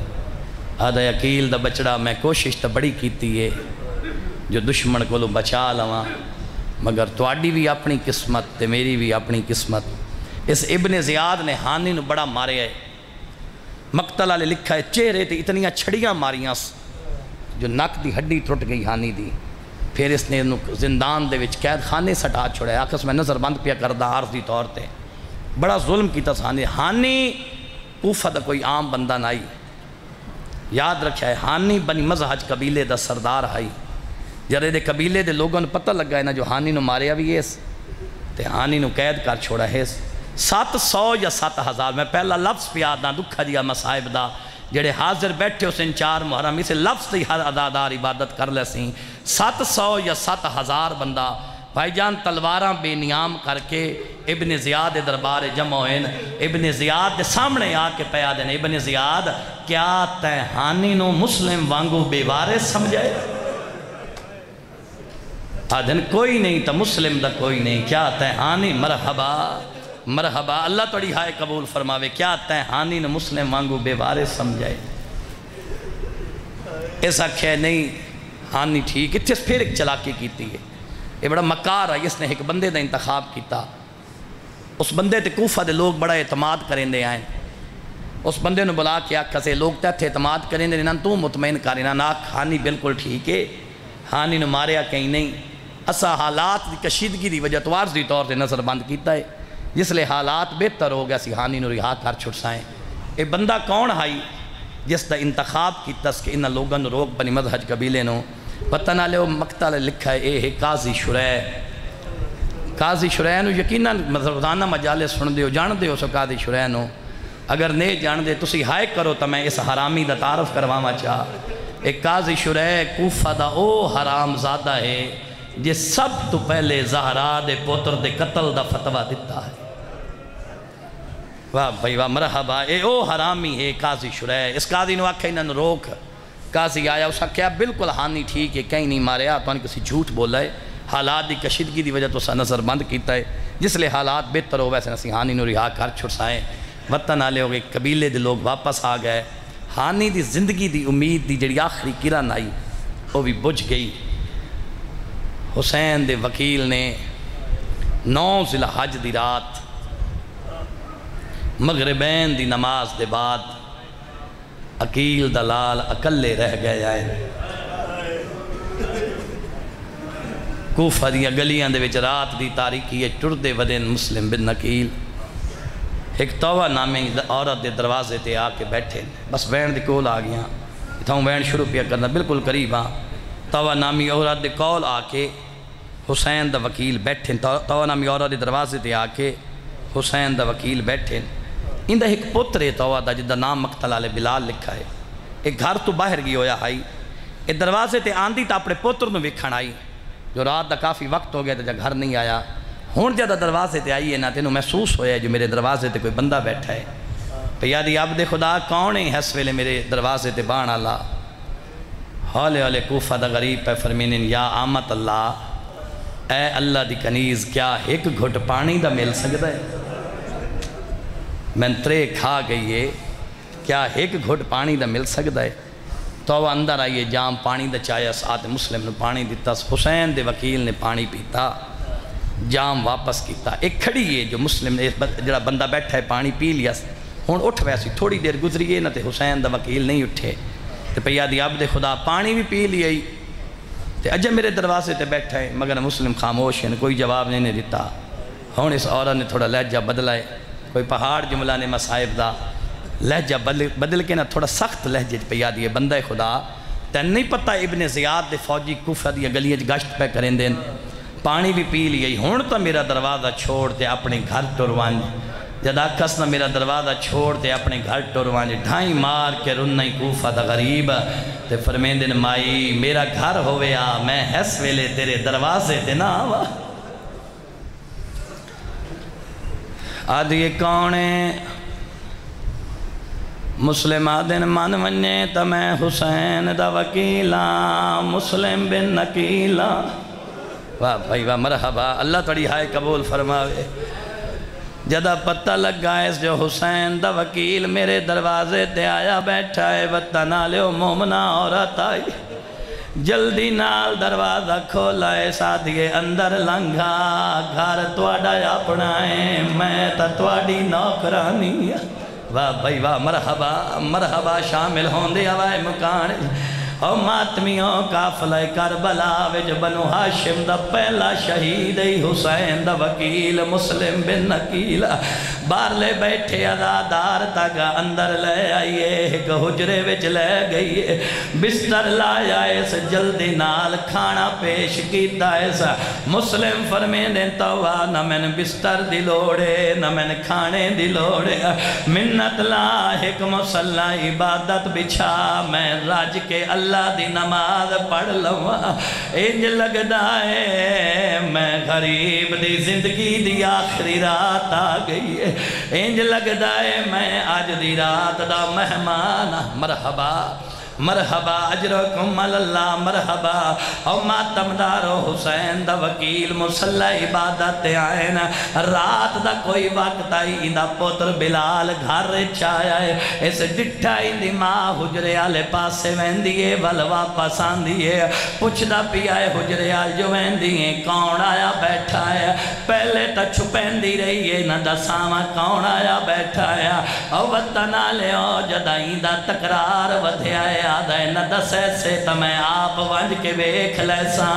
آدھے عقیل دا بچڑا میں کوشش تا بڑی کیتی ہے جو دشمن کو لو بچا لواں, مگر تواڈی بھی اپنی قسمت تے میری بھی اپنی قسمت. اس ابن زیاد نے ہانی نو بڑا مارے ہے. مقتل علیہ لکھا ہے چہرے تے اتنیاں چھڑیاں ماریاں جو نک دی ہڈی ٹوٹ گئی ہانی دی. پھر اس نے زندان دے وچ قید خانے سٹا چھوڑے. آکس میں نظر بند پیا کردہ عارضی طور تے. بڑا ظلم کیتا ہانی. ہانی کوفہ دا کوئی عام بندہ نہ آئی. یاد رکھا ہے ہانی بنی مزہج قبیلے دا سردار آئی. جرے دے قبیلے دے لوگوں نے پتہ لگا ہے نا جو ہانی نو ماریا بھی اس تے ہانی نو قید کر چھوڑا ہے. 700 یا 7000 میں پہلا لفظ پیادنا دکھا دیا مصائب دا جڑے حاضر بیٹھے اسے 4 محرم اسے لفظ تے ہر عدادار عبادت کر لے سیں. 700 یا 7000 بندہ بھائی جان تلواراں بے نیام کر کے ابن زیاد دربار جمع ہوئے. ابن زیاد دے سامنے آ کے پیا دیں ابن زیاد کیا تے ہانی نو مسلم وانگو بے وارث سمجھائے. آدھن کوئی نہیں تا مسلم دا کوئی نہیں. کیا تے ہانی مرحبا مرحبا اللہ توڑی ہائے قبول فرماوے. کیا تے ہانی نو مسلم وانگو بے وارث سمجھائے. ایسا کہے نہیں ہانی ٹھیک. اتھے پھر ایک چلاکی کیتی ہے. یہ بڑا مکار ہے، اس نے ایک بندے دا انتخاب کیتا، اس بندے تے کوفہ دے لوگ بڑا اعتماد کریں دے آئیں، اس بندے نو بلا کے آکھا سے لوگ تے اعتماد کریں دے انہاں تو مطمئن کریں نا ہانی بالکل ٹھیک ہے، ہانی نو ماریا کہیں نہیں، اسا حالات دی کشیدگی دی وجہ تو عارضی طور سے نظر بند کیتا ہے، جس لئے حالات بہتر ہو گیا سی ہانی نو رہا کر چھڑسائیں۔ اے بندہ کون ہائی جس دا انتخاب کیتا اس کے انہاں لوگاں نو روک بنی مذہج قبیلے نو پتہ نہ لے وہ مقتل لکھا ہے اے قاضی شریح۔ قاضی شریح نو یقیناً روزانہ مجالس سن دیو جان دیو سو قاضی شریح نو، اگر نہیں جان دے تسی ہائے کرو تو میں اس حرامی دا تعارف کرواما چاہ۔ ایک قاضی شریح کوفہ دا او حرام زادہ ہے جس سب تو پہلے زہرا دے پوتر دے قتل دا فتوہ دیتا ہے۔ واہ بھائی واہ مرحبا، اے او حرامی ہے قاضی شریح۔ اس قاضی نو آکھا انہوں روک، قاضی آیا اس کہا بالکل ہانی ٹھیک ہے کہیں نہیں ماریا تو کسی جھوٹ بولا ہے، حالات دی کشیدگی دی وجہ تو سا نظر بند کیتا ہے، جس لئے حالات بہتر ہو ویسے نسی ہانی نو رہا کر چھڑسائیں۔ وطن آلے ہو گئے قبیلے دے لوگ واپس آ گئے، ہانی دی زندگی دی امید دی جڑی آخری کرن آئی وہ بھی بجھ گئی۔ حسین دے وکیل نے 9 ذی الحج دی رات مغربین دی نماز دے بعد عقیل دلال اکلے رہ گئے آئے، کوفہ دیا گلیاں دے وچ رات دی تاریکی ٹر دے ودین مسلم بن نقیل ایک توہ نامی عورت دے دروازے تے آ کے بیٹھے، بس وین دی کول آ گیا، اتھاؤں وین شروع پیا کرنا بالکل قریب ہاں، توہ نامی عورت دے کول آ کے حسین دا وکیل بیٹھے، توہ نامی عورت دے دروازے تے آ کے حسین دا وکیل بیٹھے، ان دا ایک پتر توہ دا جدہ نام مقتل آلے بلال لکھا ہے، ایک گھر تو باہر گئی ہویا ہائی، ایک دروازے تے آندھی تا اپنے پتر نو وکھن آئی، جو رات دا کافی وقت ہو گیا تا جا گھر نہیں آیا، ہون جدہ دروازے تے آئی ہے نا تینوں محسوس ہویا ہے جو میرے دروازے تے کوئی بندہ بیٹھا ہے، پیادی عبد خدا کون ہے اس ویلے میرے دروازے تے بان اللہ، ہولے ہولے کوفہ دا غریب پہ فرمینن یا آمت اللہ، اے اللہ دی کنیز کیا ایک گھٹ پانی دا مل سکتا ہے؟ میں ترے کھا گئی ہے کیا ایک گھٹ پانی دا مل سکتا ہے؟ تو وہ اندر آئیے جام پانی دا چاہیا ساتھ مسلم نے پانی دیتا، حسین دے وکیل نے پانی پیتا، جام واپس کیتا، ایک کھڑی ہے جو مسلم نے جڑا بندہ بیٹھا ہے پانی پی لیا، ہون اٹھ ویسی تھوڑی دیر گزری ہے نا تے حسین دا وکیل نہیں اٹھے، تے پیادی عبد خدا پانی بھی پی لیا ہی، تے اجے میرے دروازے تے بیٹھا ہے مگر مسلم خاموش ہے کوئی جواب نہیں دیتا، ہون اس عورت نے تھوڑا لہجہ بدلا ہے، کوئی پہاڑ جملہ نے مصائب دا لہجہ بدل کے نا تھوڑا سخت لہجے پیادی ہے بندہ خدا، تین نہیں پتہ ابن زیاد دے فوجی کوفہ دیا گلیاں گشت پہ کریں دین، پانی بھی پی لیے ہون تو میرا دروازہ چھوڑ تے اپنے گھر ٹروان، جدا کس نہ میرا دروازہ چھوڑ تے اپنے گھر ٹروان، ڈھائی مار کے رنائی کوفہ دا غریب تے فرمین دن مائی میرا گھر ہوئے آ میں ایس ویلے تیرے دروازے تے نہ آوا، آدھے کونے مسلم آدھن من ونجے تا میں حسین دا وکیلا مسلم بن نقیلا، واہ بھائی واہ مرحبا، اللہ تڑی ہائے قبول فرماوے، جدہ پتہ لگا ہے جو حسین دا وکیل میرے دروازے تے آیا بیٹھا ہے، وطن آلیو مومنہ عورت آئی، جلدی نال دروازہ کھولا ہے ساتھیے اندر لنگا، گھر توڑا اپنا ہے میں تا توڑی نوکرانی، واہ بھائی واہ مرحبا مرحبا شامل ہون دے ہوائے مکان، او ماتمیوں کافلہ کربلا وچ بنو ہاشم دا پہلا شہید حسین دا وکیل مسلم بن نقیل، بار لے بیٹھے عزادار تاگا اندر لے آئیے ایک حجرے وچ لے گئیے، بستر لایا اس جلدی نال کھانا پیش کیتا ایسا، مسلم فرمین دیں توہ نہ من بستر دی لوڑے نہ من کھانے دی لوڑے، منت لا ایک مسلح عبادت بچھا میں راج کے اللہ دی نماز پڑھ لوا، انج لگدا ہے میں غریب دی زندگی دی آخری رات آ گئی ہے، انج لگدا ہے میں آج دی رات دا مہمان، مرحبا مرحبا اجرکم اللہ مرحبا او ماتمدار حسین دا وکیل مسلح عبادت آئین رات دا کوئی وقت آئی دا پتر بلال گھر چایا ہے اس ڈٹھا دی ماں حجرے آلے پاسے ویندیے ولوا پساندیے پوچھ دا پی آئے حجرے آل جو ویندیے کون آیا بیٹھا ہے پہلے تا چھپین دی رہی ہے نہ دا ساما کون آیا بیٹھا ہے او وطنہ لے او جدائیں دا تقرار ودھے آئے آدھائے نہ دا سیسے تا میں آپ ونج کے بیکھ لیسا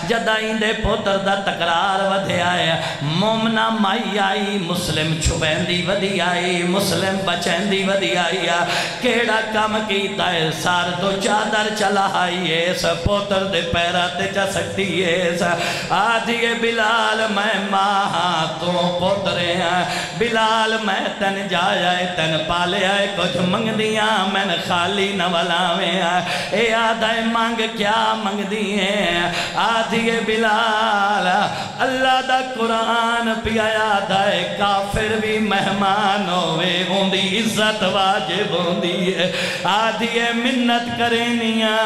جدائیں دے پتر دا تقرار ودھے آئے مومنہ مائی آئی مسلم چھپین دی ودھی آئی مسلم بچین دی ودھی آئی کیڑا کام کیتا ہے سار تو چادر چلا آئی ہے اس پتر دے پیراتے چا سکتی ہے آدھیے بلال میں ماہاں تو پترے ہیں بلال میں تن جایا ہے تن پالے آئے کچھ منگ دیاں میں خالی نولاویں اے آدھائے مانگ کیا منگ دیئے آدھیے بلال اللہ دا قرآن پیایا آدھائے کافر بھی مہمان ہوئے ہوندی عزت واجب ہوندی ہے آدھیے منت کرینیاں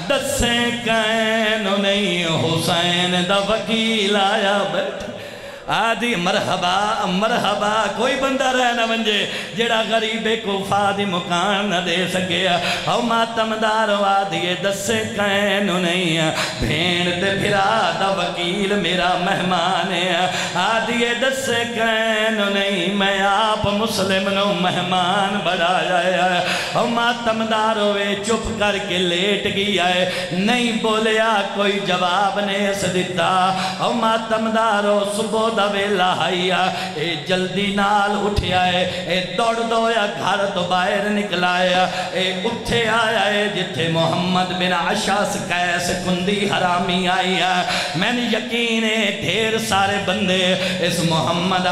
دسیں کہنو نہیں حسین دا وکیل آیا بیٹھ آدھی مرحبا مرحبا کوئی بندہ رہنا منجے جڑا غریب کوفہ دی مکان نہ دے سکے او ماتمدار آدھیے دسے کہنو نہیں بھین تے پھرا دا وکیل میرا مہمان ہے آدھیے دسے کہنو نہیں میں آپ مسلم نو مہمان بڑھا جائے او ماتمدار ہوئے چپ کر کے لیٹ گیا ہے نہیں بولیا کوئی جواب نہیں دیتا او ماتمدار ہو صبح دا ویلا آیا اے جلدی نال اٹھیا ہے اے دوڑ دویا گھر تو باہر نکلایا اے اٹھے آیا ہے جتھے محمد بن عشاس کیس کندی حرامی آیا میں نے یقین ہے ڈھیر سارے بندے اس محمد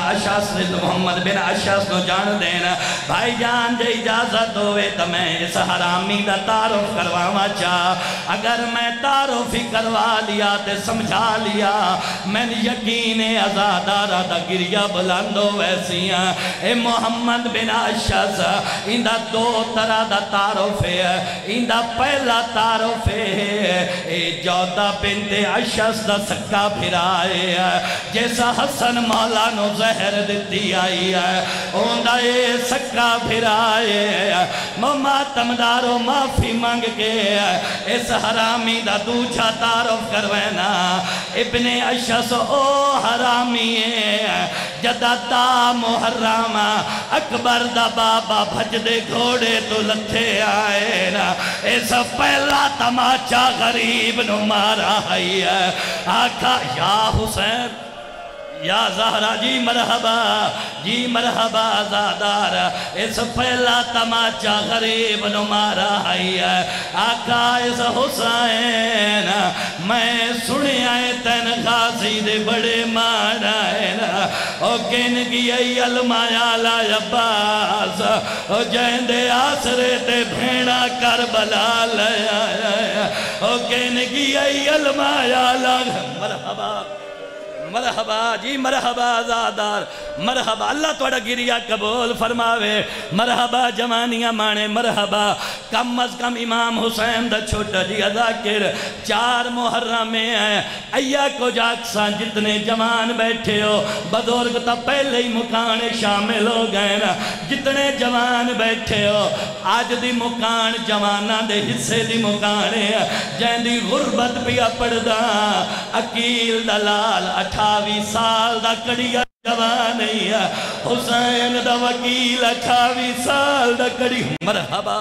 بن عشاس کو جان دینا بھائی جان جے اجازت ہوئے تو میں اس حرامی دا تعارف کرواما چاہ اگر میں تعارف ہی کروا لیا تے سمجھا لیا میں نے یقین ہے آزادارہ دا گریہ بلندو ویسیاں اے محمد بن عشاس اندہ دو طرح دا تعارف ہے اندہ پہلا تعارف ہے اے جودہ بنت عشاس دا سکا پھرائے جیسا حسن مولا نو زہر دیتی آئی ہے اندہ اے سکا پھرائے ماتم دارو معافی مانگ کے اس حرامی دا دوچھا تعارف کروینا ابن عشاس او حرامی ہے جدہ دا محرم اکبر دا بابا بھج دے گھوڑے تو لتھے آئے نا ایسا پہلا تماچا غریب نو مارا ہے آکھا یا حسین یا زہرہ جی مرحبا زادار اس پہلا تماچا غریب نو مارا ہے آقا اس حسین میں سنے آئے تین غازی دے بڑے مانا ہے نا او کن گئی علماء لا عباس او جہندے آسرے تے بھیڑا کربلا لیا او کن گئی علماء لا مرحبا جی مرحبا آزادار مرحبا اللہ توڑا گریہ قبول فرماوے مرحبا جوانیاں مانے مرحبا کم از کم امام حسین دا چھوٹا جی ذاکر 4 محرم میں ہیں ایا کو جاکسان جتنے جوان بیٹھے ہو بزرگ تا پہلے ہی مکان شامل ہو گئے نا جتنے جوان بیٹھے ہو آج دی مکان جوانہ دے حصے دی مکان ہے جہن دی غربت پیا پڑدا عقیل دلال 28 سال دا کڑیا جوان ہے حسین دا وکیل 28 سال دا کڑی مرحبا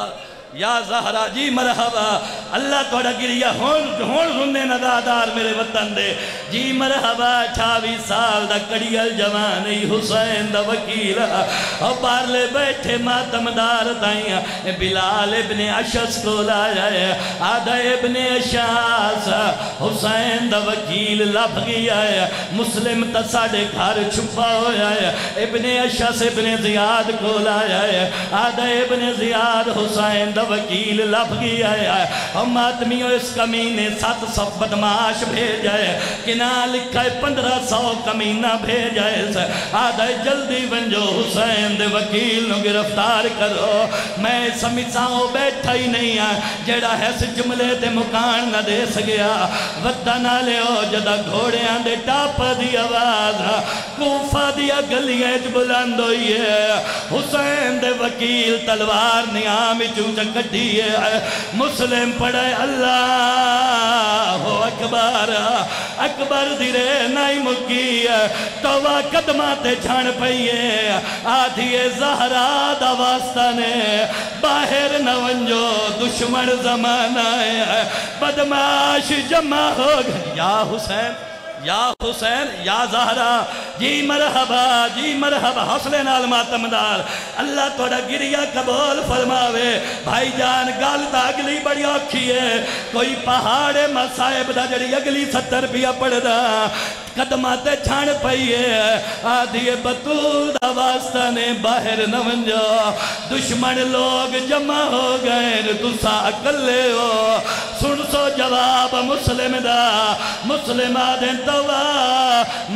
یا زہرہ جی مرحبا اللہ توڑا گریہ ہون سننے ندادار میرے وطن دے جی مرحبا 28 سال دا کڑیل جوانی حسین دا وکیل اور پارلے بیٹھے ماتمدار دائیاں بلال ابن عشاس کو لایا ہے آدھا ابن عشاس حسین دا وکیل لب گیا ہے مسلم تا ساڑے گھر چھپا ہویا ہے ابن عشاس ابن زیاد کو لایا ہے آدھا ابن زیاد حسین دا دا وکیل لب گیا ہے ہم آدمیوں اس کمینے 700 بدماش بھیجا ہے کنا لکھا ہے 1500 کمینہ بھیجا ہے آدھا جلدی بنجو حسین دے وکیل نو گرفتار کرو میں سمیساؤں بیٹھا ہی نہیں ہے جیڑا ہے اس جملے دے مکان نہ دے سگیا وطا نہ لے ہو جدا گھوڑے آندے ٹاپ دی آواز کوفہ دیا گلیاں بلند ہوئی ہے حسین دے وکیل تلوار نیامی چوچا کٹی ہے مسلم پڑھے اللہ اکبر اکبر دیرے نائی مکی ہے توہ قدماتے جھان پئیے آدھیے زہرہ دا واسطہ نے باہر نونجو دشمن زمانہ ہے بدماش جمع ہو گئے یا حسین یا زہرہ جی مرحبا حوصلے نال ماتمدار اللہ توڑا گریہ قبول فرماوے بھائی جان گالتا اگلی بڑی اوکھی ہے کوئی پہاڑ مسائب دا جڑی اگلی 70 پیا پڑ دا قدماتے چھاڑ پئیے آدھیے بطول دا واسطہ نے باہر نونجو دشمن لوگ جمع ہو گئے تسا اکلے ہو سن سو جواب مسلم دا مسلم آدھیں توبہ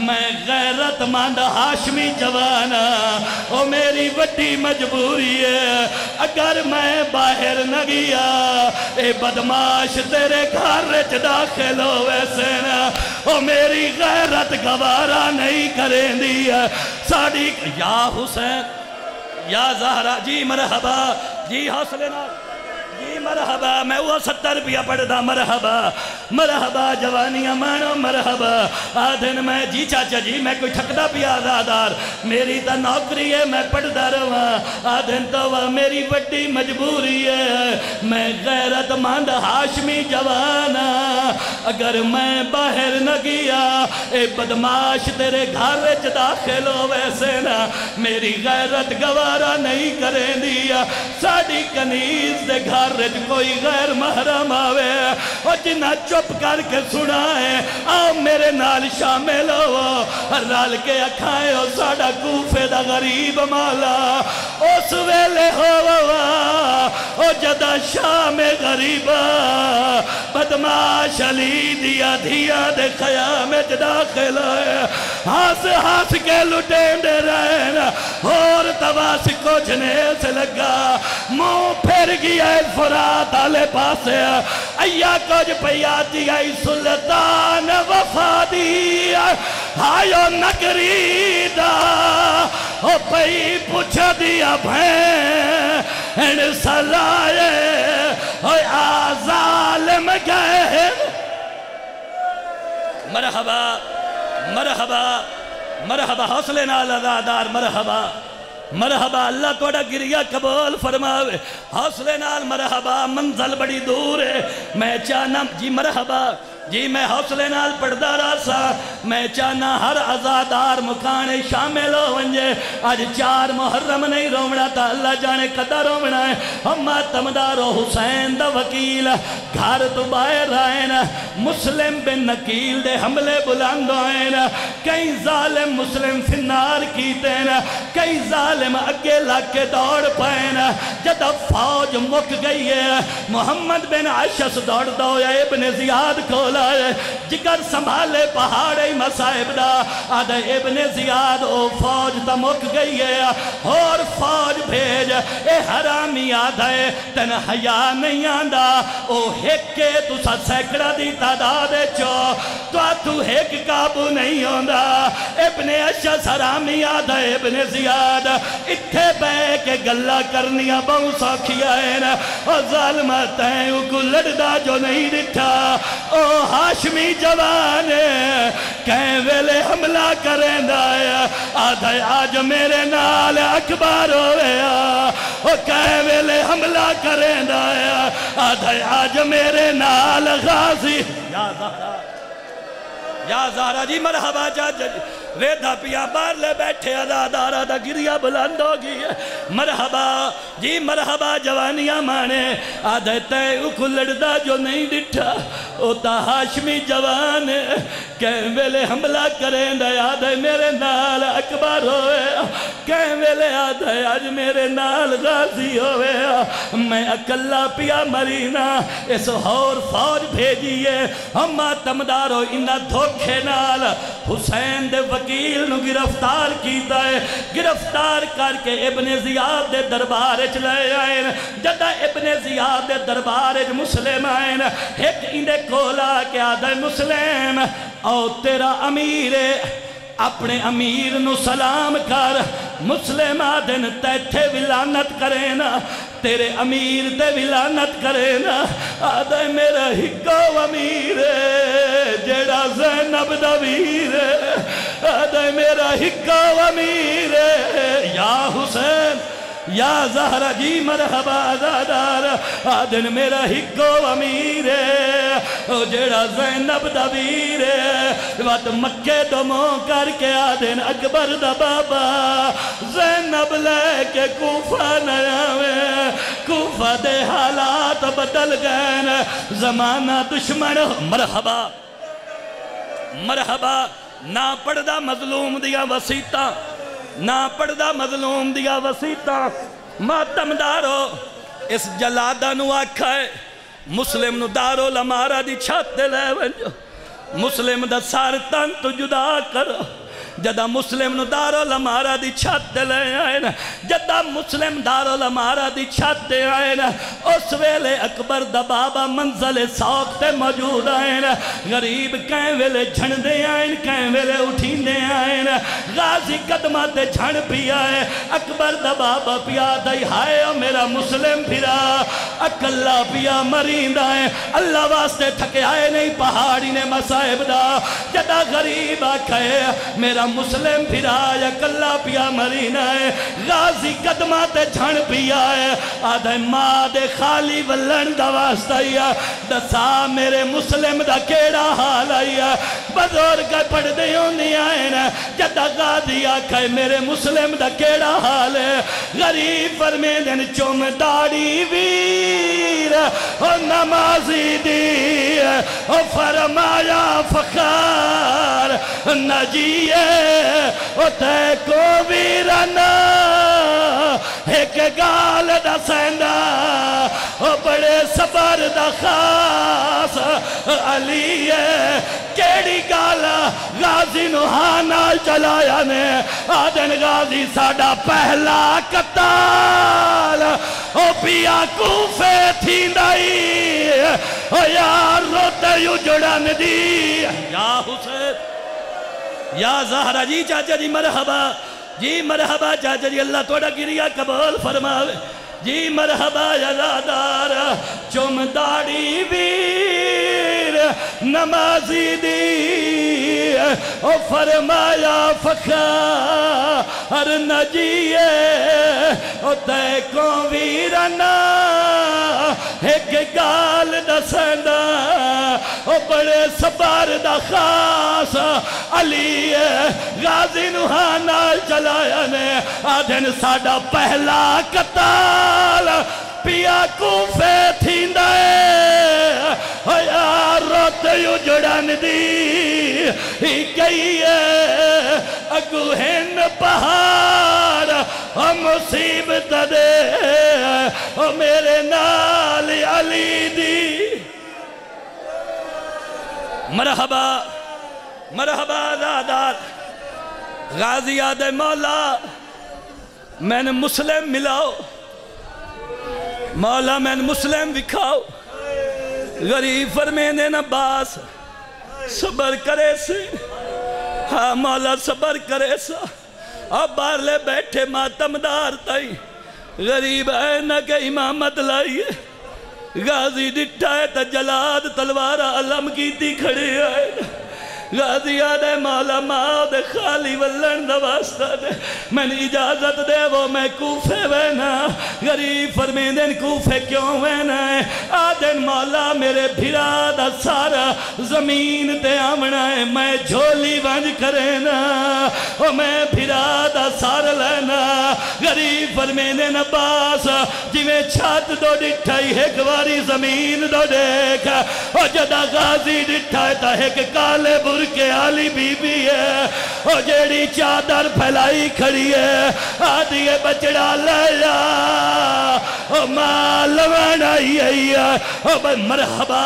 میں غیرت مند ہاشمی جوانا او میری وڈی مجبوری ہے اگر میں باہر نہ گیا اے بدماش تیرے گھر رچ داخل ہو ویسے نا او میری غیرت گوارا نہیں کریں دی ساڑی یا حسین یا زہرہ جی مرحبا جی حوصلے نہ جی مرحبا میں وہ 70 پیا پڑھ دا مرحبا جوانیاں مانو مرحبا آدھن میں جی چاچا جی میں کوئی ٹھکدا پیا آزادار میری تا نوکری ہے میں پڑھ دا رہا آدھن تو وہ میری وڈی مجبوری ہے میں غیرت مند ہاشمی جوانا اگر میں باہر نہ گیا اے بدماش تیرے گھر وچ داخل ہو ویسے نا میری غیرت گوارا نہیں کریں دیا ساڑی کنیز دے گھر رج کوئی غیر محرم آوے اور جنہ چپ کر کے سنا ہے آؤ میرے نال شامل ہو رال کے اکھائیں اور ساڑا کوفے دا غریب مالا اس ویلے ہو جدہ شام غریبا بدماش علی دیا دیا دے خیامت داخل ہے ہاس کے لٹیں دے رہنا اور تواس کو جنے سے لگا موں پھر گیا فرات آلے پاسے ایا کج پیاتی آئی سلطان وفادی آئیو نگری دا او پئی پوچھا دیا بھین سلائے اوہ آزالم گئے مرحبا مرحبا مرحبا حوصلے نال ازادار مرحبا اللہ توڑا گریہ قبول فرماوے حوصلے نال مرحبا منزل بڑی دور ہے میں چاہنا جی مرحبا جی میں حوصلے نال پڑھدا راسا میں چاہنا ہر عزادار مکانے شامل ہو ونجے آج 4 محرم نہیں رومنا تا اللہ جانے قدر رومنا ہے ہم تمدارو حسین دا وکیل گھر تو باہر آئین مسلم بن نکیل دے حملے بلند آئین کئی ظالم مسلم فنار کیتے ہیں کئی ظالم اگے لگ کے دوڑ پائین جد فوج مک گئی ہے محمد بن عشس دوڑ دو یا ابن زیاد کھول جگر سنبھالے پہاڑی مسائب دا آدھے ابن زیاد او فوج تا مک گئی ہے اور فوج بھیج اے حرامی آدھے تن حیاء نہیں آندہ او ہیک کے تو سا سیکڑا دی تعداد چو تو ہیک قابو نہیں ہوندہ ابن اشس حرامی آدھے ابن زیاد اتھے بے کے گلہ کرنیاں بہو سوکھیا ہے اور ظالمت ہیں او کو لڑدہ جو نہیں دٹھا او ہاشمی جوانے کہیں ویلے حملہ کریں دایا آدھے آج میرے نال اکبر ہویا اور کہیں ویلے حملہ کریں دایا آدھے آج میرے نال غازی یا زہرہ یا زہرا جی مرحبا چاچا جی ویدھا پیا بار لے بیٹھے ازادارہ دا گریا بلند ہو گئی ہے مرحبا جی مرحبا جوانیاں مانے آدھے تے اکھو لڑدا جو نہیں ڈٹھا او تا ہاشمی جوان کہیں ویلے حملہ کریں دے آدھے میرے نال اکبر ہوئے کہیں ویلے آدھے آج میرے نال غازی ہوئے میں اکلا پیا مرینا اس ہور فوج بھیجیے ہم ماتمدارو انہا دھوکھے نال حسین دے وکیل نو گرفتار کیتا ہے گرفتار کر کے ابن زیاد دے دربار چلے آئین جدہ ابن زیاد دے دربار مسلم آئین ایک اندے کولا کہ آدھے مسلم او تیرا امیر اپنے امیر نو سلام کر مسلم آدھن تیتھے ولانت کرے نا تیرے امیر تے ولانت کرے نا آدھے میرا ہکو امیر جیڑا زینب دا ویر آدھے میرا ہکو امیر یا حسین یا زہرہ جی مرحبا زادار آدھن میرا ہکو امیر جیڑا زینب دا ویر وقت مکے دمو کر کے آدھن اکبر دا بابا زینب لے کے کوفہ نیاوے کوفہ دے حالات بدل گئے زمانہ دشمن مرحبا مرحبا نا پڑھدا مظلوم دیا وسیطہ نا پڑھدا مظلوم دیا وسیطہ ماتم دارو اس جلادہ نو آکھا ہے مسلم نو دارو لمارا دی چھاتے لے ونجو مسلم دا سارتان تو جدا کرو جدہ مسلم نو دارو لمارا دی چھاتے لے آئین جدہ مسلم دارو لمارا دی چھاتے آئین اس ویلے اکبر دا بابا منزل سوک تے موجود آئین غریب کہیں ویلے جھن دے آئین کہیں ویلے اٹھین دے آئین غازی قدمہ تے جھن پی آئے اکبر دا بابا پیا دائی ہائے میرا مسلم پھرا اکلا پیا مرین دائیں اللہ واسطے تھکے آئے نہیں پہاڑی نے مسائب دا جدہ غریب آکھے میرا مسلم پھرا یا کلا پیا مرینا ہے غازی قدمات جھن پیا ہے آدھے ماں دے خالی ولن دا واسطہ یا دسا میرے مسلم دا کیڑا حال آیا بزرگ پڑھ دے ہونی آئے نا جدہ غازی آکھے میرے مسلم دا کیڑا حال ہے غریب فرمیدن چوم داڑی ویر او نمازی دی او فرمایا فخار نجیے او تے کو ویرنا ایک گال دا سیندا او بڑے صبر دا خاص علی ہے کیڑی گالا غازی نوحانا چلایا نے آدن غازی ساڑا پہلا قتال او پیا کوفے تھی دائی او یار روتے یو جڑن دی یا حسین یا زہرہ جی چاچا جی مرحبا چاچا جی اللہ توڑا گریا قبول فرماوے جی مرحبا یا زادار چم داڑی ویر نمازی دی او فرمایا فخار نجیے او تے کو ویرنا ایک گال دسندہ او بڑے صبر دا خاص علی غازی نوحانا چلایا نے آدھن ساڑا پہلا قتال پیا کوفے تھیندا ہے یا روت یو جڑن دی ہی گئی ہے اگو ہن پہاڑ مصیبت دے او میرے نال علی دی مرحبا مرحبا زادار غازی آدھے مولا میں نے مسلم ملاؤ مولا میں نے مسلم دکھاؤ غریب فرمینے نہ باس صبر کرے سے ہاں مولا صبر کرے سا اب بار لے بیٹھے ماتمدار تائی غریب ہے نہ کہ امامت لائیے غازی ڈٹھا ہے تا جلاد تلوارہ علم کی تھی کھڑے آئے غازی آدھے مولا ماں دے خالی ولن دا واسطہ دے میں نے اجازت دے وہ میں کوفے وینا غریب فرمیندن کوفے کیوں وینا ہے آدھن مولا میرے بھرا دا سارا زمین تے آمنا ہے میں جھولی ونج کرینا او میں بھرا دا سارا لینا غریب فرمیندن عباس جویں چھت دو ڈٹھائی ایک واری زمین دو دیکھ او جدا غازی ڈٹھائی تا ایک کالے برکے آلی بی بی ہے او جیڑی چادر پھیلائی کھڑی ہے آدھیے بچڑا لیا او مال ونائی ہے او مرحبا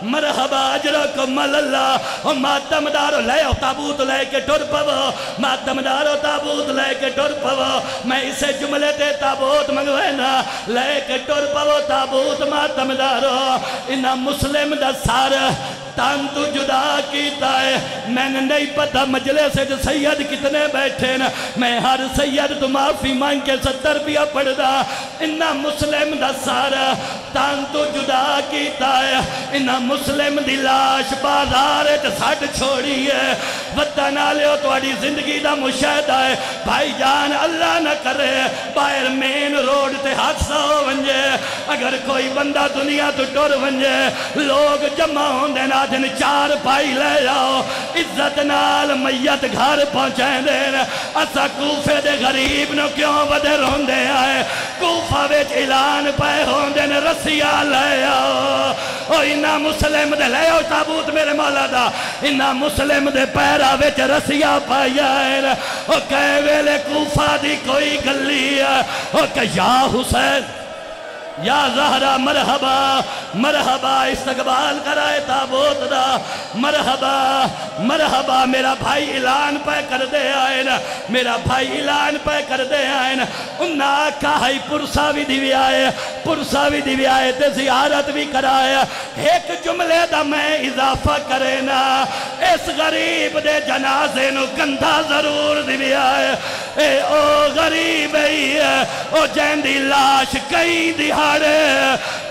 مرحبا اجرکم اللہ او ماتم دارو لے او تابوت لے کے ٹر پو ماتم دارو تابوت لے کے ٹر پو میں اسے جملے تے تابوت منگوینا لے کے ٹر پو تابوت ماتم دارو انہا مسلم دا سار تان تو جدا کیتا ہے میں نے نہیں پتا مجلے سے جو سید کتنے بیٹھے نا میں ہر سید تو معافی مانگ کے 70 روپیہ پڑھ دا انہا مسلم دا سارا تان تو جدا کیتا ہے انہا مسلم دی لاش بازار سٹ چھوڑی ہے وطن آلیو توڑی زندگی دا مشاہدہ ہے بھائی جان اللہ نہ کرے باہر مین روڈ تے حادثہ ہو ونجے اگر کوئی بندہ دنیا تو ٹور ونجے لوگ جمع ہوں دینا دن 4 پائی لے جاؤ عزت نال میت گھر پہنچائیں دین اسا کوفے دے غریب نو کیوں ودے روندے آئے کوفہ ویچ اعلان پائے ہوں دین رسیہ لے آؤ او انہا مسلم دے لے آؤ تابوت میرے مولا دا انہا مسلم دے پیرا ویچ رسیہ پائی آئے او کہے ویلے کوفہ دی کوئی گلی ہے او کہ یا حسین یا زہرہ مرحبا مرحبا استقبال کرائے تابوت دا مرحبا مرحبا میرا بھائی اعلان پہ کر دے آئے نا میرا بھائی اعلان پہ کر دے آئے نا انہا کہائی پرساوی دیوی آئے تے زیارت بھی کرائے ایک جملے دا میں اضافہ کرے نا اس غریب دے جنازے نو گندہ ضرور دیوی آئے اے او غریب ہی ہے او جین دی لاش کئی دیہاں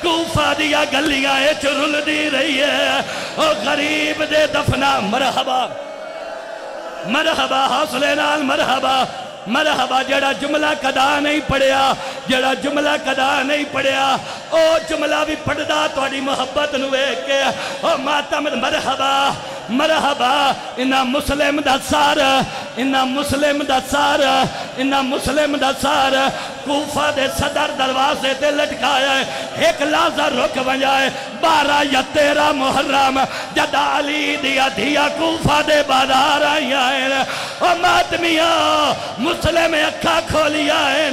کوفہ دیا گلیاں چرل دی رہی ہے او غریب دے دفنا مرحبا مرحبا حوصلے نال مرحبا مرحبا جڑا جملہ کدا نہیں پڑیا جڑا جملہ کدا نہیں پڑیا او جملہ بھی پڑھدا توڑی محبت نوے کے او ماتم مرحبا مرحبا انہا مسلم دا سار انہا مسلم دا سار انہا مسلم دا سار کوفہ دے صدر دروازے تے لٹکایا ہے ایک لازہ رک بجائے 12 یا 13 محرم جدا علی دیا دیا کوفہ دے بازار آئی آئے او ماتمیاں مسلم اکھا کھولی آئے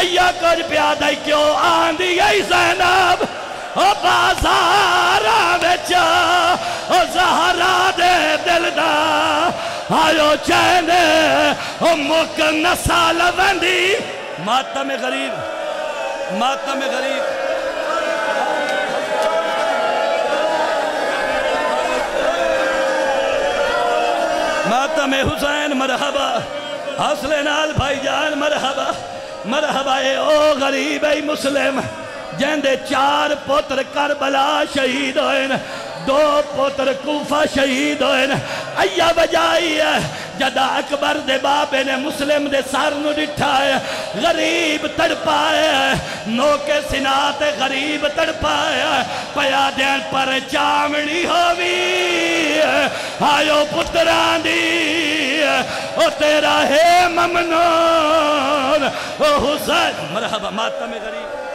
ایا کچھ پیادہ کیوں آن دیا زینب او بازارہ بچا او زہرہ دے دل دا آیو چینے او مک نسال وندی ماتم غریب ماتم غریب ماتم حسین مرحبا حوصلے نال بھائی جان مرحبا مرحبا اے او غریب اے مسلم جہندے 4 پتر کربلا شہید ہوئے 2 پتر کوفہ شہید ہوئے ایا بجائی ہے جدا اکبر دے بابے نے مسلم دے سار نو ڈٹھائے غریب تڑپائے نو کے سنات غریب تڑپائے پیا دین پر چامنی ہوئی آیو پتران دی او تیرا ہے ممنون او حسین مرحبا ماتم غریب